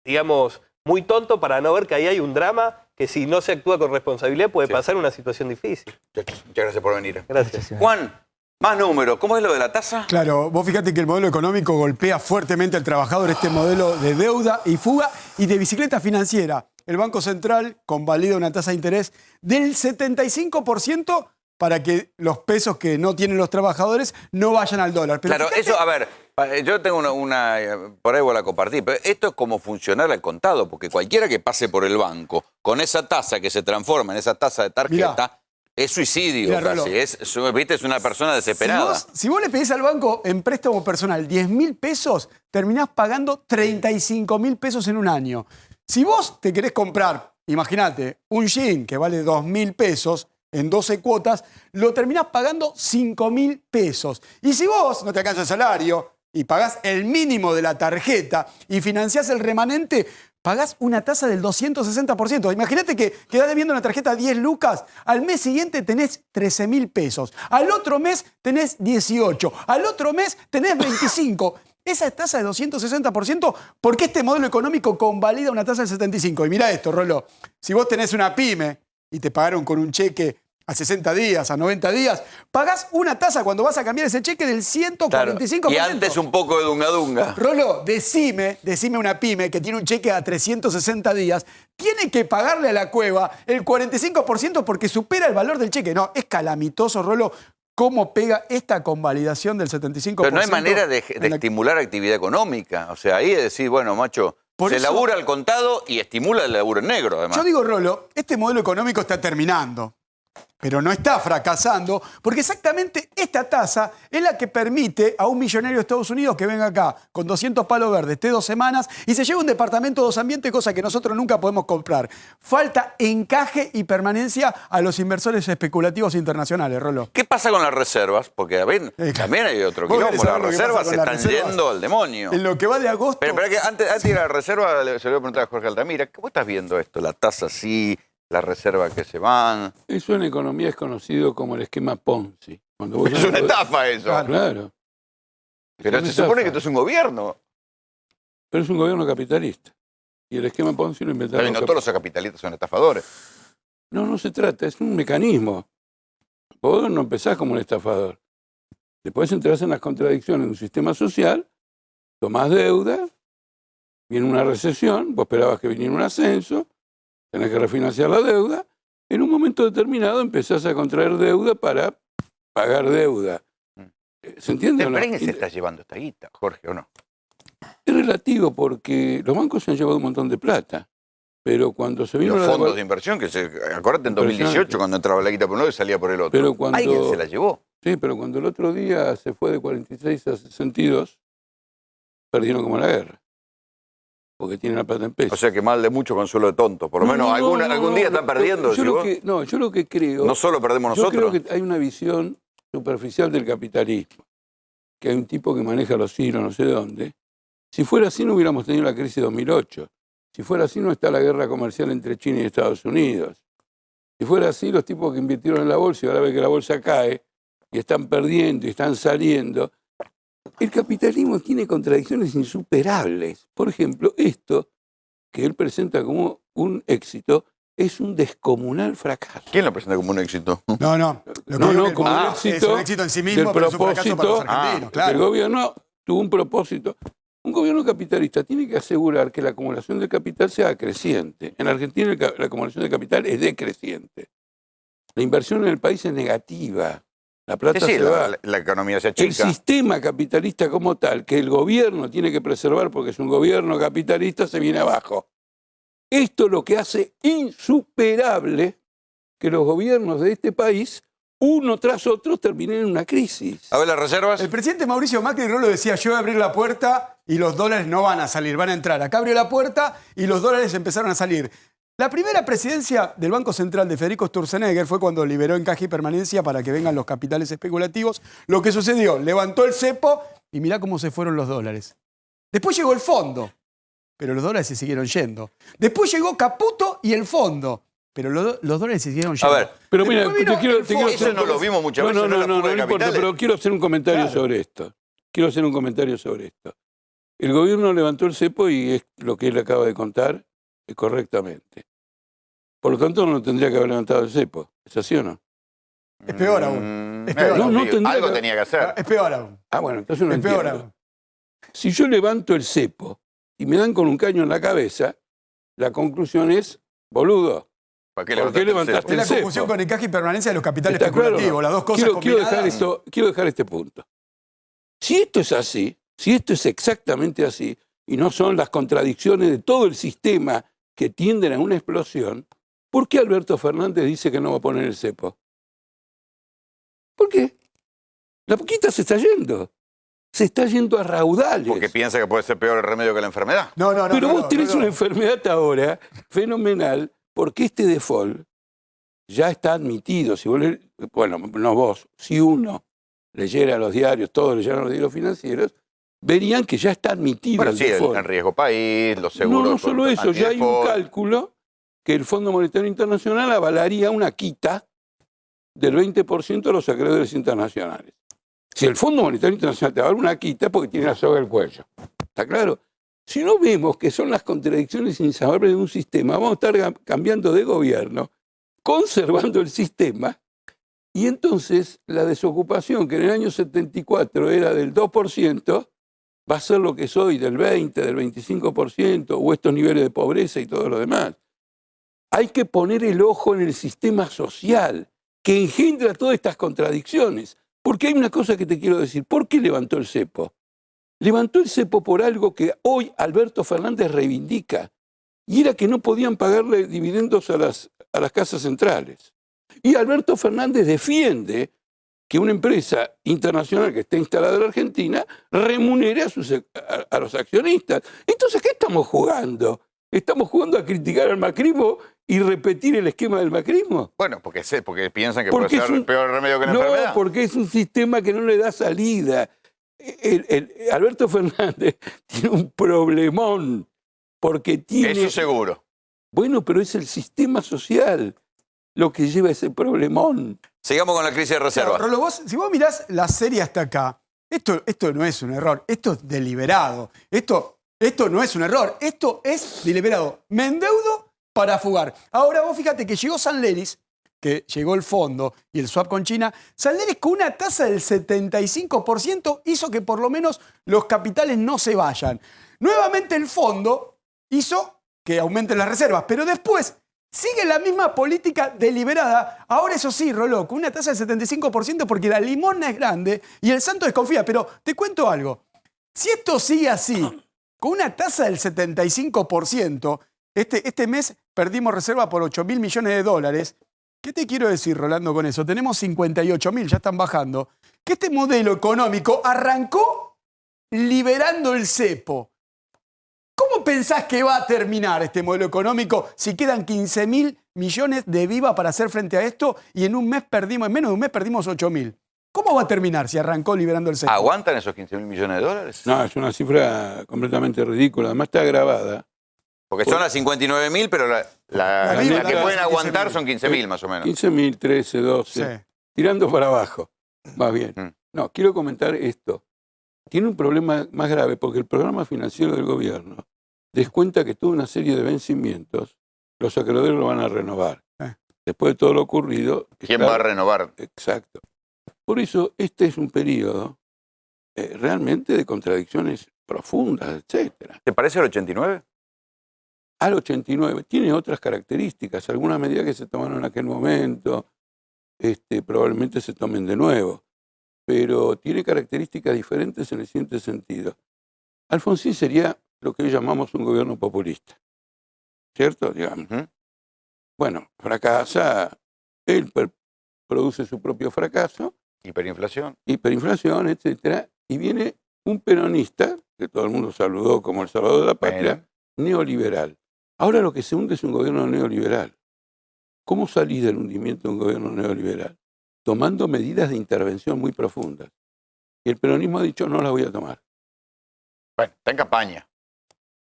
digamos, muy tonto para no ver que ahí hay un drama que si no se actúa con responsabilidad puede pasar una situación difícil. Muchas gracias por venir. Gracias. Juan, más números. ¿Cómo es lo de la tasa? Claro, vos fíjate que el modelo económico golpea fuertemente al trabajador, este modelo de deuda y fuga y de bicicleta financiera. El Banco Central convalida una tasa de interés del 75% para que los pesos que no tienen los trabajadores no vayan al dólar. Pero claro, fíjate, eso, a ver, yo tengo una por ahí voy a compartir, pero esto es como funcionar al contado, porque cualquiera que pase por el banco con esa tasa que se transforma en esa tasa de tarjeta, mirá, es suicidio mirá, casi, ¿viste? Es una persona desesperada. Si vos le pedís al banco en préstamo personal 10.000 pesos, terminás pagando 35.000 pesos en un año. Si vos te querés comprar, imagínate, un jean que vale 2.000 pesos en 12 cuotas, lo terminás pagando 5.000 pesos. Y si vos no te alcanza el salario y pagás el mínimo de la tarjeta y financiás el remanente, pagás una tasa del 260%. Imagínate que quedás debiendo una tarjeta 10 lucas, al mes siguiente tenés 13.000 pesos, al otro mes tenés 18, al otro mes tenés 25. Esa tasa de 260%, porque este modelo económico convalida una tasa del 75%. Y mira esto, Rolo, si vos tenés una pyme y te pagaron con un cheque a 60 días, a 90 días, pagás una tasa cuando vas a cambiar ese cheque del 145%. Claro. Y antes un poco de dunga-dunga. Rolo, decime una pyme que tiene un cheque a 360 días, tiene que pagarle a la cueva el 45% porque supera el valor del cheque. No, es calamitoso, Rolo, cómo pega esta convalidación del 75%. Pero no hay manera de estimular actividad económica. O sea, ahí es decir, bueno, macho, se labura al contado y estimula el laburo en negro, además. Yo digo, Rolo, este modelo económico está terminando, pero no está fracasando, porque exactamente esta tasa es la que permite a un millonario de Estados Unidos que venga acá con 200 palos verdes, esté 2 semanas y se lleve un departamento de 2 ambientes, cosa que nosotros nunca podemos comprar. Falta encaje y permanencia a los inversores especulativos internacionales, Rolo. ¿Qué pasa con las reservas? Porque también hay otro quilombo. Las reservas se están yendo al demonio. En lo que va de agosto... Pero que antes de la reserva, se lo voy a preguntar a Jorge Altamira, ¿cómo estás viendo esto? La tasa así, las reservas que se van. Eso en economía es conocido como el esquema Ponzi. Es una estafa eso. Claro. Pero se supone que esto es un gobierno. Pero es un gobierno capitalista. Y el esquema Ponzi lo inventaron. Pero no todos los capitalistas son estafadores. No se trata, es un mecanismo. Vos no empezás como un estafador. Después entras en las contradicciones de un sistema social, tomás deuda, viene una recesión, vos esperabas que viniera un ascenso, tenés que refinanciar la deuda, en un momento determinado empezás a contraer deuda para pagar deuda. ¿Se entiende o no? ¿Quién se está llevando esta guita, Jorge, o no? Es relativo porque los bancos se han llevado un montón de plata, pero cuando se vino los fondos de inversión, acordate en 2018 cuando entraba la guita por un lado y salía por el otro. Pero cuando, alguien se la llevó. Sí, pero cuando el otro día se fue de 46 a 62, perdieron como la guerra. Porque tienen la plata en pesos. O sea que mal de mucho consuelo de tontos. Por lo menos algún día están perdiendo. Yo lo que creo... No solo perdemos nosotros. Yo creo que hay una visión superficial del capitalismo. Que hay un tipo que maneja los hilos no sé dónde. Si fuera así no hubiéramos tenido la crisis de 2008. Si fuera así no está la guerra comercial entre China y Estados Unidos. Si fuera así los tipos que invirtieron en la bolsa y ahora ven que la bolsa cae y están perdiendo y están saliendo... El capitalismo tiene contradicciones insuperables. Por ejemplo, esto que él presenta como un éxito es un descomunal fracaso. ¿Quién lo presenta como un éxito? No, como un éxito, es un éxito en sí mismo, pero es un fracaso para los argentinos, claro. El gobierno tuvo un propósito. Un gobierno capitalista tiene que asegurar que la acumulación de capital sea creciente. En Argentina la acumulación de capital es decreciente. La inversión en el país es negativa. La plata se va. La economía se achica. El sistema capitalista como tal, que el gobierno tiene que preservar porque es un gobierno capitalista, se viene abajo. Esto es lo que hace insuperable que los gobiernos de este país, uno tras otro, terminen en una crisis. A ver, las reservas. El presidente Mauricio Macri, Rolo, decía, yo voy a abrir la puerta y los dólares no van a salir, van a entrar. Acá abrió la puerta y los dólares empezaron a salir. La primera presidencia del Banco Central de Federico Sturzenegger fue cuando liberó encaje y permanencia para que vengan los capitales especulativos. Lo que sucedió, levantó el cepo y mirá cómo se fueron los dólares. Después llegó el fondo, pero los dólares se siguieron yendo. Después llegó Caputo y el fondo, pero los dólares se siguieron yendo. A ver, pero mira, eso no lo vimos muchas veces. No importa, pero quiero hacer un comentario sobre esto. Quiero hacer un comentario sobre esto. El gobierno levantó el cepo y es lo que él acaba de contar correctamente. Por lo tanto, no tendría que haber levantado el cepo. ¿Es así o no? Es peor aún. Es peor algo tenía que hacer. Es peor aún. Ah, bueno, entonces no es peor entiendo. aún. Si yo levanto el cepo y me dan con un caño en la cabeza, la conclusión es, boludo, ¿por qué levantaste el cepo? Es la confusión con encaje y permanencia de los capitales especulativos, claro, las dos cosas combinadas. Quiero dejar este punto. Si esto es así, si esto es exactamente así, y no son las contradicciones de todo el sistema que tienden a una explosión, ¿por qué Alberto Fernández dice que no va a poner el cepo? ¿Por qué? La poquita se está yendo. Se está yendo a raudales. Porque piensa que puede ser peor el remedio que la enfermedad. Pero vos tenés una enfermedad ahora fenomenal, porque este default ya está admitido. Si vos bueno, no vos, si uno leyera los diarios, todos leyeran los diarios financieros, verían que ya está admitido bueno, el sí, default. el riesgo país, los seguros. No solo eso, ya hay un cálculo que el Fondo Monetario Internacional avalaría una quita del 20% a los acreedores internacionales. Si el Fondo Monetario Internacional te va a dar una quita, porque tiene la soga al cuello. ¿Está claro? Si no vemos que son las contradicciones insalvables de un sistema, vamos a estar cambiando de gobierno, conservando el sistema, y entonces la desocupación, que en el año 74 era del 2%, va a ser lo que es hoy, del 20, del 25%, o estos niveles de pobreza y todo lo demás. Hay que poner el ojo en el sistema social, que engendra todas estas contradicciones. Porque hay una cosa que te quiero decir. ¿Por qué levantó el cepo? Levantó el cepo por algo que hoy Alberto Fernández reivindica, y era que no podían pagarle dividendos a las casas centrales. Y Alberto Fernández defiende que una empresa internacional que esté instalada en la Argentina remunere a los accionistas. Entonces, ¿qué estamos jugando? ¿Estamos jugando a criticar al macrismo y repetir el esquema del macrismo? Bueno, porque piensan que puede ser el peor remedio que la enfermedad. No, porque es un sistema que no le da salida. Alberto Fernández tiene un problemón, porque tiene... Eso seguro. Bueno, pero es el sistema social lo que lleva a ese problemón. Sigamos con la crisis de reserva. Claro, Rolo, si vos mirás la serie hasta acá, esto no es un error, esto es deliberado. Esto no es un error, esto es deliberado. Me endeudo para fugar. Ahora vos fíjate que llegó Sanleris, que llegó el fondo y el swap con China. Sanleris con una tasa del 75% hizo que por lo menos los capitales no se vayan. Nuevamente el fondo hizo que aumenten las reservas, pero después sigue la misma política deliberada. Ahora eso sí, Roló, con una tasa del 75% porque la limosna es grande y el santo desconfía. Pero te cuento algo. Si esto sigue así, con una tasa del 75%, este mes perdimos reserva por 8.000 millones de dólares. ¿Qué te quiero decir, Rolando, con eso? Tenemos 58.000, ya están bajando. Que este modelo económico arrancó liberando el cepo. ¿Cómo pensás que va a terminar este modelo económico si quedan 15.000 millones de viva para hacer frente a esto y en menos de un mes perdimos 8.000? ¿Cómo va a terminar si arrancó liberando el cepo? ¿Aguantan esos 15.000 millones de dólares? No, es una cifra completamente ridícula. Además está grabada. Porque son las 59.000, pero la que pueden aguantar son 15.000 más o menos. 15.000, 13, 12. Sí. Tirando para abajo. Va bien. No, quiero comentar esto. Tiene un problema más grave porque el programa financiero del gobierno descuenta que toda una serie de vencimientos los acreedores lo van a renovar. Después de todo lo ocurrido... ¿Quién va a renovar? Exacto. Por eso este es un periodo realmente de contradicciones profundas, etc. ¿Te parece el 89? Al 89. Tiene otras características. Algunas medidas que se tomaron en aquel momento probablemente se tomen de nuevo. Pero tiene características diferentes en el siguiente sentido. Alfonsín sería lo que hoy llamamos un gobierno populista. ¿Cierto? Digamos. Bueno, fracasa, él produce su propio fracaso. Hiperinflación. Hiperinflación, etc. Y viene un peronista, que todo el mundo saludó como el salvador de la patria, neoliberal. Ahora lo que se hunde es un gobierno neoliberal. ¿Cómo salís del hundimiento de un gobierno neoliberal? Tomando medidas de intervención muy profundas. Y el peronismo ha dicho, no las voy a tomar. Bueno, está en campaña.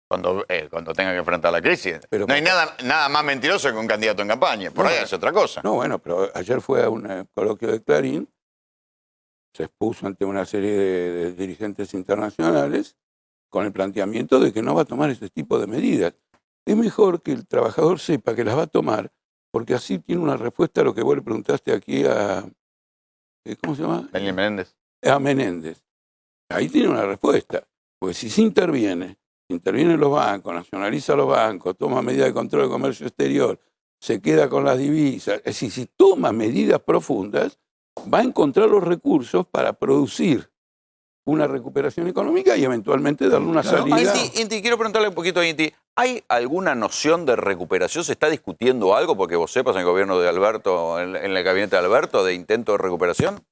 Cuando tenga que enfrentar la crisis. Pero no hay nada más mentiroso que un candidato en campaña. Por ahí hace otra cosa. No, bueno, pero ayer fue a un coloquio de Clarín, se expuso ante una serie de dirigentes internacionales con el planteamiento de que no va a tomar ese tipo de medidas. Es mejor que el trabajador sepa que las va a tomar, porque así tiene una respuesta a lo que vos le preguntaste aquí a... ¿Cómo se llama? Daniel Menéndez. A Menéndez. Ahí tiene una respuesta. Porque si se intervienen los bancos, nacionaliza los bancos, toma medidas de control de comercio exterior, se queda con las divisas, es decir, si toma medidas profundas, va a encontrar los recursos para producir una recuperación económica y eventualmente darle una salida. Inti, quiero preguntarle un poquito a Inti. ¿Hay alguna noción de recuperación? ¿Se está discutiendo algo, porque vos sepas, en el gobierno de Alberto, en el gabinete de Alberto, de intento de recuperación?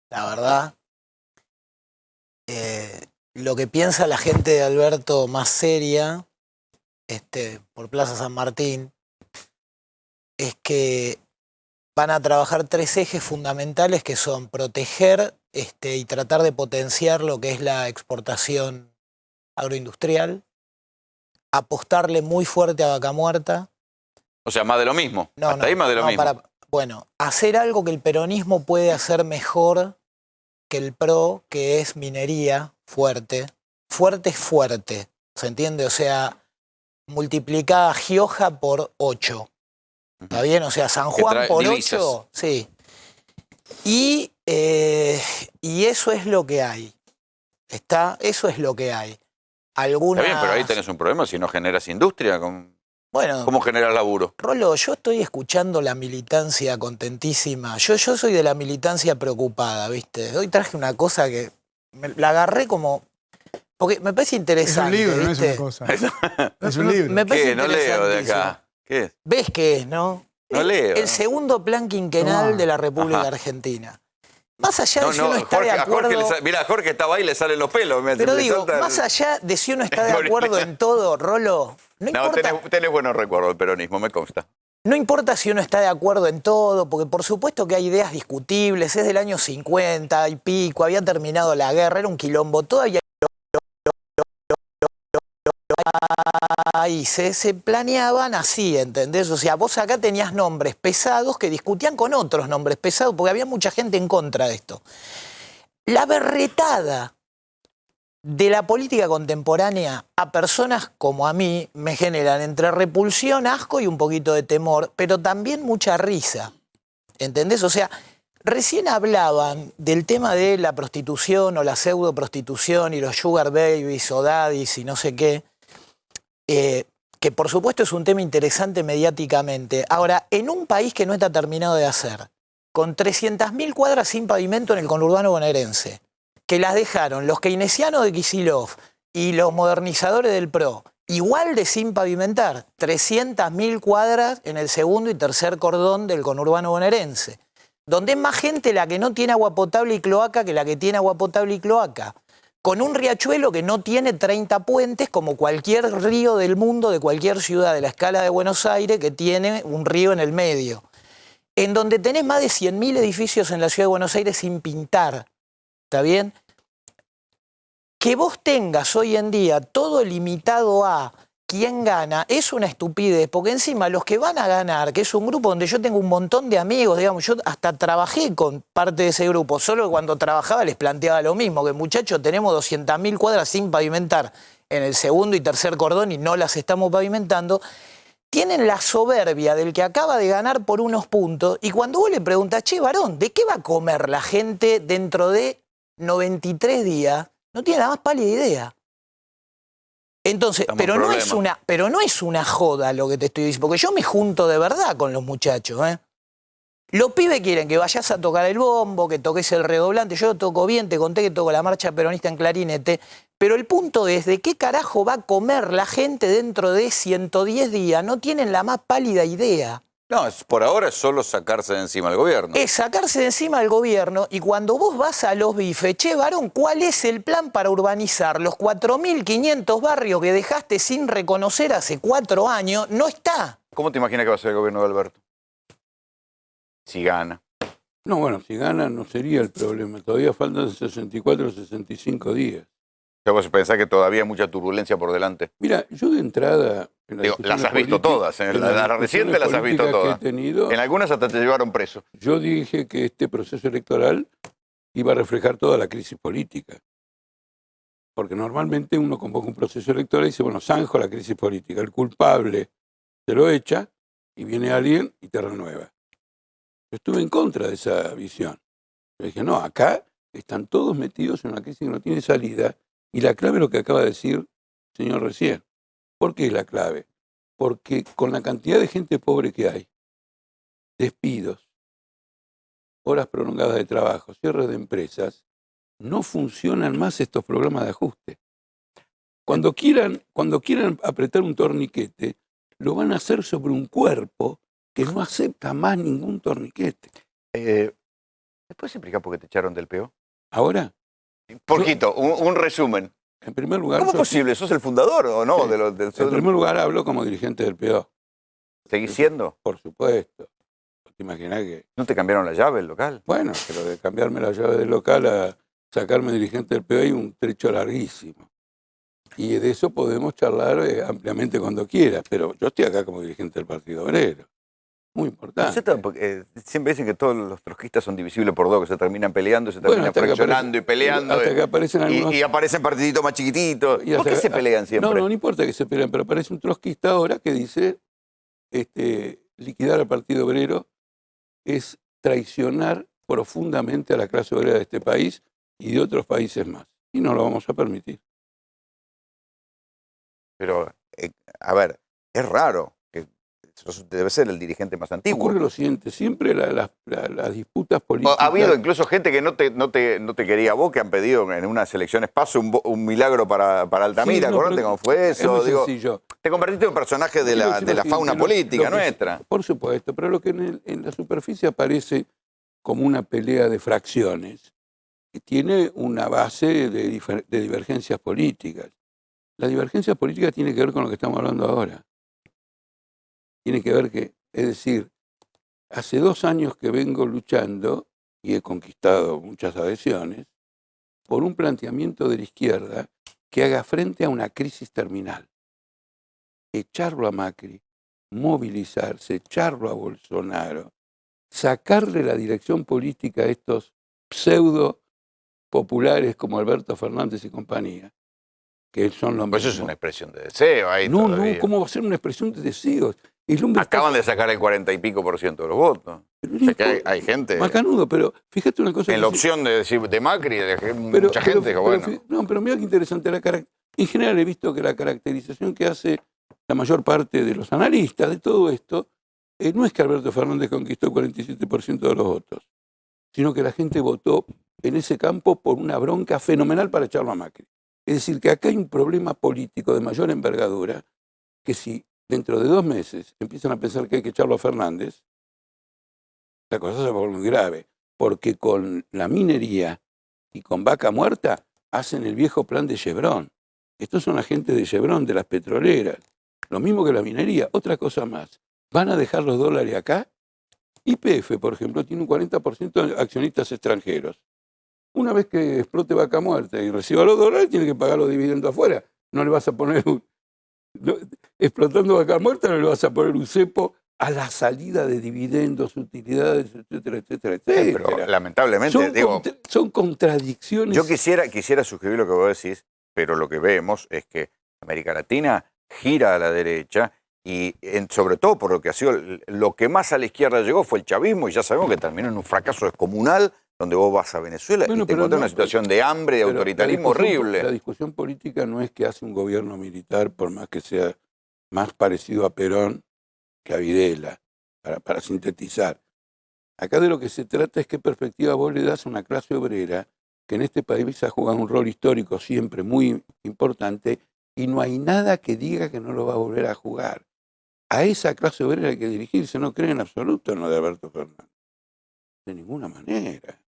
La verdad, lo que piensa la gente de Alberto más seria, por Plaza San Martín, es que van a trabajar 3 ejes fundamentales que son proteger y tratar de potenciar lo que es la exportación agroindustrial, apostarle muy fuerte a Vaca Muerta. O sea, más de lo mismo. No, hasta ahí más de lo mismo. Bueno, hacer algo que el peronismo puede hacer mejor que el PRO, que es minería fuerte. Fuerte es fuerte, ¿se entiende? O sea, multiplicada Gioja por 8. ¿Está bien? O sea, San Juan por divisas. 8, sí. Y eso es lo que hay. Eso es lo que hay. Algunas... Está bien, pero ahí tenés un problema si no generas industria. Bueno, ¿cómo generas laburo? Rolo, yo estoy escuchando la militancia contentísima. Yo soy de la militancia preocupada, ¿viste? Hoy traje una cosa que la agarré como... Porque me parece interesante. Es un libro, ¿viste? no es una cosa. Es un libro. Me parece ¿Qué? No leo de acá. ¿Qué es? ¿Ves qué es, no? No leo. El segundo plan quinquenal de la República Argentina. Más allá de si uno está de acuerdo... Mira, Jorge estaba ahí y le salen los pelos. Pero digo, más allá de si uno está de acuerdo en todo, Rolo, no importa... tenés buenos recuerdos del peronismo, me consta. No importa si uno está de acuerdo en todo, porque por supuesto que hay ideas discutibles, es del año 50 y pico, había terminado la guerra, era un quilombo, todavía se planeaban así, ¿entendés? O sea, vos acá tenías nombres pesados que discutían con otros nombres pesados, porque había mucha gente en contra de esto. La berretada de la política contemporánea a personas como a mí me generan entre repulsión, asco y un poquito de temor, pero también mucha risa, ¿entendés? O sea, recién hablaban del tema de la prostitución o la pseudo prostitución y los sugar babies o daddies y no sé qué, que por supuesto es un tema interesante mediáticamente. Ahora, en un país que no está terminado de hacer, con 300.000 cuadras sin pavimento en el conurbano bonaerense, que las dejaron los keynesianos de Kicillof y los modernizadores del PRO, igual de sin pavimentar, 300.000 cuadras en el segundo y tercer cordón del conurbano bonaerense, donde es más gente la que no tiene agua potable y cloaca que la que tiene agua potable y cloaca, con un riachuelo que no tiene 30 puentes como cualquier río del mundo de cualquier ciudad de la escala de Buenos Aires que tiene un río en el medio, en donde tenés más de 100.000 edificios en la ciudad de Buenos Aires sin pintar, ¿está bien? Que vos tengas hoy en día todo limitado a quién gana es una estupidez, porque encima los que van a ganar, que es un grupo donde yo tengo un montón de amigos, digamos, yo hasta trabajé con parte de ese grupo, solo que cuando trabajaba les planteaba lo mismo, que muchachos tenemos 200.000 cuadras sin pavimentar en el segundo y tercer cordón y no las estamos pavimentando, tienen la soberbia del que acaba de ganar por unos puntos y cuando vos le preguntas, che, varón, ¿de qué va a comer la gente dentro de 93 días? No tiene la más pálida idea. Entonces, pero no es una joda lo que te estoy diciendo, porque yo me junto de verdad con los muchachos, ¿eh? Los pibes quieren que vayas a tocar el bombo, que toques el redoblante, yo lo toco bien, te conté que toco la marcha peronista en clarinete, pero el punto es de qué carajo va a comer la gente dentro de 110 días, no tienen la más pálida idea. No, por ahora es solo sacarse de encima al gobierno. Es sacarse de encima al gobierno y cuando vos vas a los bifes, che, varón, ¿cuál es el plan para urbanizar los 4.500 barrios que dejaste sin reconocer hace 4 años? No está. ¿Cómo te imaginas que va a ser el gobierno de Alberto? Si gana. No, bueno, si gana no sería el problema. Todavía faltan 64 o 65 días. O sea, vos pensás que todavía hay mucha turbulencia por delante. Mira, yo de entrada... Digo, las has visto todas. En la reciente las has visto todas. En algunas hasta te llevaron preso. Yo dije que este proceso electoral iba a reflejar toda la crisis política. Porque normalmente uno convoca un proceso electoral y dice, bueno, zanjo la crisis política. El culpable se lo echa y viene alguien y te renueva. Yo estuve en contra de esa visión. Yo dije, no, acá están todos metidos en una crisis que no tiene salida. Y la clave es lo que acaba de decir el señor recién. ¿Por qué es la clave? Porque con la cantidad de gente pobre que hay, despidos, horas prolongadas de trabajo, cierres de empresas, no funcionan más estos programas de ajuste. Cuando quieran apretar un torniquete, lo van a hacer sobre un cuerpo que no acepta más ningún torniquete. ¿Me puedes explicar por qué te echaron del PO? ¿Ahora? Poquito, un resumen. En primer lugar... ¿Cómo es posible? ¿Sos el fundador o no? Sí. En primer lugar hablo como dirigente del PO. ¿Seguís siendo? Por supuesto. ¿Te imaginás que...? ¿No te cambiaron la llave del local? Bueno, pero de cambiarme la llave del local a sacarme dirigente del PO hay un trecho larguísimo. Y de eso podemos charlar ampliamente cuando quieras, pero yo estoy acá como dirigente del Partido Obrero. Muy importante. Siempre dicen que todos los trotskistas son divisibles por dos, que se terminan peleando, se terminan fraccionando y peleando. Hasta que aparecen algunos... y aparecen partiditos más chiquititos. ¿Por qué se pelean siempre? No importa que se peleen, pero aparece un trotskista ahora que dice liquidar al Partido Obrero es traicionar profundamente a la clase obrera de este país y de otros países más. Y no lo vamos a permitir. Pero, a ver, es raro. Debe ser el dirigente más antiguo. Ocurre lo siguiente, siempre las disputas políticas... Ha habido incluso gente que no te quería vos, que han pedido en unas elecciones paso un milagro para Altamira. Sí, ¿Acordate cómo fue eso? Es muy sencillo. Te convertiste en un personaje de la fauna política nuestra. Por supuesto, pero lo que en la superficie aparece como una pelea de fracciones, que tiene una base de divergencias políticas. La divergencia política tiene que ver con lo que estamos hablando ahora. Tiene que ver que, es decir, hace 2 años que vengo luchando y he conquistado muchas adhesiones por un planteamiento de la izquierda que haga frente a una crisis terminal. Echarlo a Macri, movilizarse, echarlo a Bolsonaro, sacarle la dirección política a estos pseudo populares como Alberto Fernández y compañía, que son los Pues eso es una expresión de deseo ahí todavía. No, ¿cómo va a ser una expresión de deseos? Acaban de sacar el 40 y pico % de los votos. O sea que hay gente... Macanudo, pero fíjate una cosa... En la opción de Macri, mucha gente dijo, bueno... No, pero mira qué interesante. En general he visto que la caracterización que hace la mayor parte de los analistas de todo esto no es que Alberto Fernández conquistó el 47% de los votos, sino que la gente votó en ese campo por una bronca fenomenal para echarlo a Macri. Es decir, que acá hay un problema político de mayor envergadura que si dentro de 2 meses empiezan a pensar que hay que echarlo a Fernández, la cosa se va a volver muy grave, porque con la minería y con Vaca Muerta hacen el viejo plan de Chevron. Estos son la gente de Chevron, de las petroleras. Lo mismo que la minería. Otra cosa más. ¿Van a dejar los dólares acá? YPF, por ejemplo, tiene un 40% de accionistas extranjeros. Una vez que explote Vaca Muerta y reciba los dólares, tiene que pagar los dividendos afuera. No le vas a poner explotando Vaca Muerta, no le vas a poner un cepo a la salida de dividendos, utilidades, etcétera, etcétera, etcétera. Pero lamentablemente, son contradicciones. Yo quisiera suscribir lo que vos decís, pero lo que vemos es que América Latina gira a la derecha y sobre todo por lo que ha sido lo que más a la izquierda llegó fue el chavismo, y ya sabemos que terminó en un fracaso descomunal donde vos vas a Venezuela y te encontrás en una situación de hambre, de autoritarismo horrible. La discusión política no es que hace un gobierno militar, por más que sea más parecido a Perón que a Videla, para sintetizar. Acá de lo que se trata es qué perspectiva vos le das a una clase obrera que en este país ha jugado un rol histórico siempre muy importante y no hay nada que diga que no lo va a volver a jugar. a esa clase obrera hay que dirigirse, no cree en absoluto en lo de Alberto Fernández. De ninguna manera.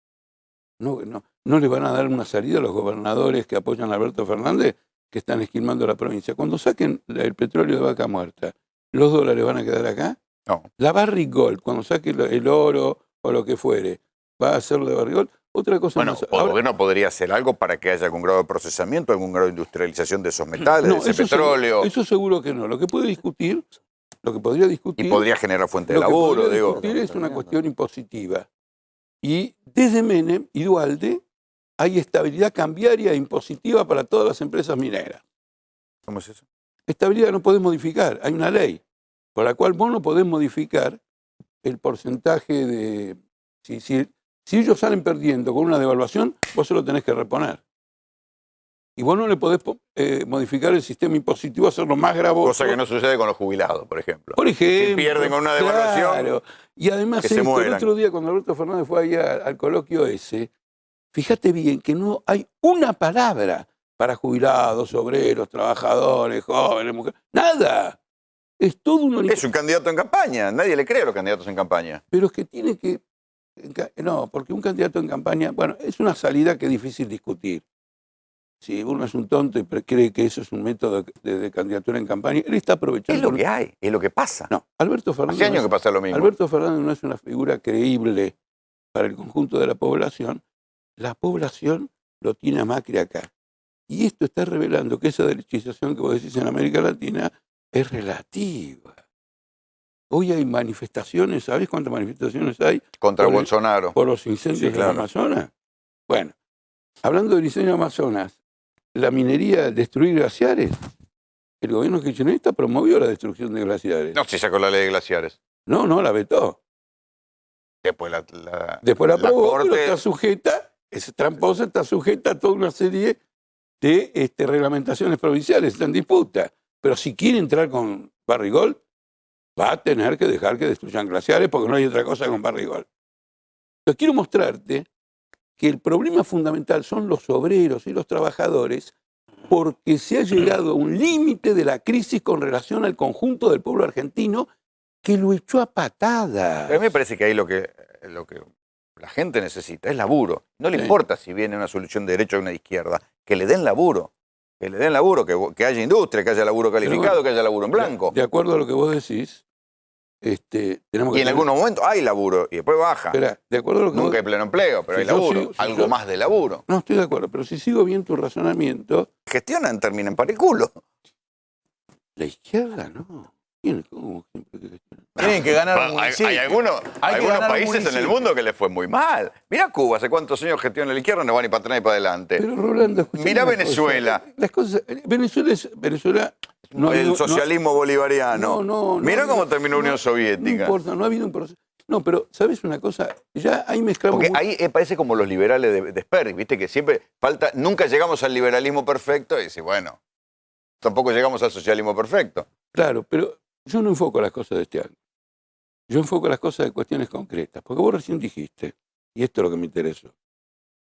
No le van a dar una salida a los gobernadores que apoyan a Alberto Fernández, que están esquilmando la provincia. Cuando saquen el petróleo de Vaca Muerta, ¿los dólares van a quedar acá? No. La Barrick Gold, cuando saque el oro o lo que fuere, va a ser de Barrick Gold. Otra cosa Bueno, más. el gobierno podría hacer algo para que haya algún grado de procesamiento, algún grado de industrialización de esos metales, de ese petróleo. Eso seguro que no. Lo que podría discutir. Y podría generar fuente de laburo, lo que digo. podría discutir es una cuestión impositiva. Y desde Menem y Duhalde hay estabilidad cambiaria e impositiva para todas las empresas mineras. ¿Cómo es eso? Estabilidad no podés modificar. Hay una ley por la cual vos no podés modificar el porcentaje de... Si ellos salen perdiendo con una devaluación, vos se lo tenés que reponer. Y vos no le podés modificar el sistema impositivo, hacerlo más gravoso. Cosa que no sucede con los jubilados, por ejemplo. Por ejemplo. Si pierden con una devaluación, claro. Y además, que se mueran. el otro día cuando Alberto Fernández fue ahí al coloquio ese, fíjate bien que no hay una palabra para jubilados, obreros, trabajadores, jóvenes, mujeres. ¡Nada! Es todo un... Es un candidato en campaña. Nadie le cree a los candidatos en campaña. Pero es que tiene que... No, porque un candidato en campaña... Bueno, es una salida que es difícil discutir. Si uno es un tonto y cree que eso es un método de candidatura en campaña, él está aprovechando... Es lo que hay, es lo que pasa. No, Alberto Fernández... Hace años que pasa lo mismo. Alberto Fernández no es una figura creíble para el conjunto de la población. La población lo tiene a Macri acá. Y esto está revelando que esa derechización que vos decís en América Latina es relativa. Hoy hay manifestaciones, ¿sabés cuántas manifestaciones hay? Contra Bolsonaro. Por los incendios Sí, claro. en Amazonas. Bueno, hablando del incendio de Amazonas, la minería, destruir glaciares, el gobierno kirchnerista promovió la destrucción de glaciares. No, si sacó la ley de glaciares. No, la vetó. Después la aprobó, Corte... pero está sujeta, es tramposa, está sujeta a toda una serie de reglamentaciones provinciales, está en disputa. Pero si quiere entrar con Barrick Gold, va a tener que dejar que destruyan glaciares porque no hay otra cosa con Barrick Gold. Entonces quiero mostrarte que el problema fundamental son los obreros y los trabajadores porque se ha llegado a un límite de la crisis con relación al conjunto del pueblo argentino que lo echó a patadas. A mí me parece que ahí lo que la gente necesita es laburo. No le importa si viene una solución de derecha o una de izquierda, que le den laburo. Que le den laburo, que haya industria, que haya laburo calificado, que haya laburo en blanco. De acuerdo a lo que vos decís, tenemos que... Y en algunos momentos hay laburo y después baja. Espera, de acuerdo a lo que Nunca hay pleno empleo, pero hay laburo. Algo más de laburo. No, estoy de acuerdo, pero si sigo bien tu razonamiento... Gestionan, terminan para el culo. La izquierda no. ¿Cómo? Tienen que ganar un Hay municipio. algunos ganar un países en el municipio. mundo que les fue muy mal. Mirá Cuba, hace cuántos años gestiona la izquierda, no va ni para atrás ni para adelante. Pero Rolando, escuchame Mirá una Venezuela. cosa. Las cosas, Venezuela no ha el habido- socialismo bolivariano. No, Mirá no, cómo no, terminó Unión Soviética. No importa, no ha habido un proceso. No, pero ¿sabes una cosa? Ya ahí mezclamos... Porque ahí parece como los liberales de Sperry, viste que siempre falta, nunca llegamos al liberalismo perfecto y dice, bueno, tampoco llegamos al socialismo perfecto. Claro, pero yo no enfoco las cosas de este ángulo. Yo enfoco las cosas de cuestiones concretas. Porque vos recién dijiste, y esto es lo que me interesó,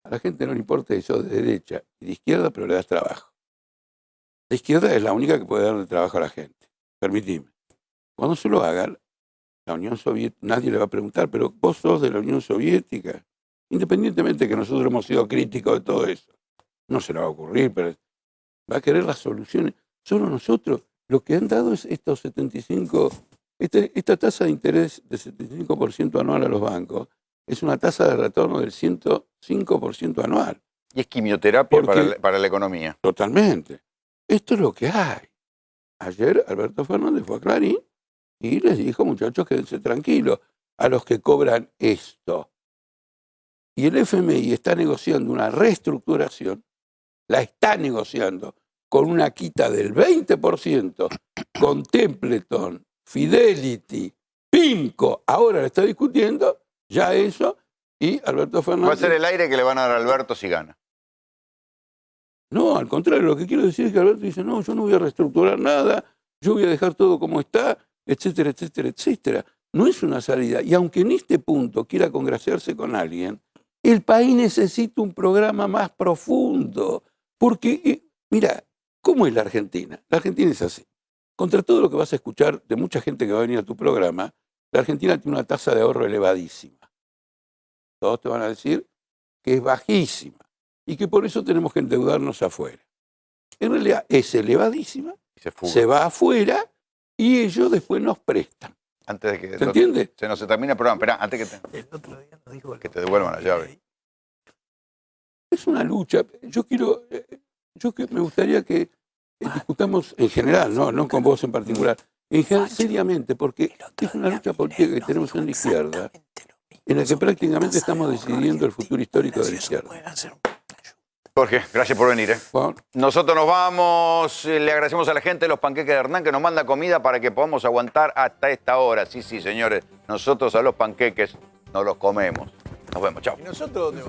a la gente no le importa si sos de derecha y de izquierda, pero le das trabajo. La izquierda es la única que puede darle trabajo a la gente. Permitime. Cuando se lo haga, la Unión Soviética, nadie le va a preguntar, pero vos sos de la Unión Soviética, independientemente de que nosotros hemos sido críticos de todo eso. No se le va a ocurrir, pero va a querer las soluciones. Solo nosotros, lo que han dado es estos 75, esta tasa de interés de 75% anual a los bancos, es una tasa de retorno del 105% anual. Y es quimioterapia para la economía. Totalmente. Esto es lo que hay. Ayer Alberto Fernández fue a Clarín y les dijo, muchachos, quédense tranquilos, a los que cobran esto. Y el FMI está negociando una reestructuración, la está negociando con una quita del 20%, con Templeton, Fidelity, PIMCO, ahora la está discutiendo, ya eso, y Alberto Fernández... Va a ser el aire que le van a dar a Alberto si gana. No, al contrario, lo que quiero decir es que Alberto dice, no, yo no voy a reestructurar nada, yo voy a dejar todo como está, etcétera, etcétera, etcétera. No es una salida. Y aunque en este punto quiera congraciarse con alguien, el país necesita un programa más profundo. Porque, mira, ¿cómo es la Argentina? La Argentina es así. contra todo lo que vas a escuchar de mucha gente que va a venir a tu programa, la Argentina tiene una tasa de ahorro elevadísima. Todos te van a decir que es bajísima y que por eso tenemos que endeudarnos afuera. En realidad es elevadísima, se va afuera y ellos después nos prestan. Antes de que ¿Se entiende? se nos termine el programa. Esperá, antes que te devuelvan la llave. Es una lucha. Me gustaría que discutamos en general, no con vos en particular, en general seriamente, porque es una lucha política que tenemos en la izquierda, en la que prácticamente estamos decidiendo el futuro histórico de la izquierda. Jorge, gracias por venir. Nosotros nos vamos, le agradecemos a la gente de los panqueques de Hernán que nos manda comida para que podamos aguantar hasta esta hora. Sí, señores, nosotros a los panqueques nos los comemos. Nos vemos, chao. ¿Y nosotros dónde vamos?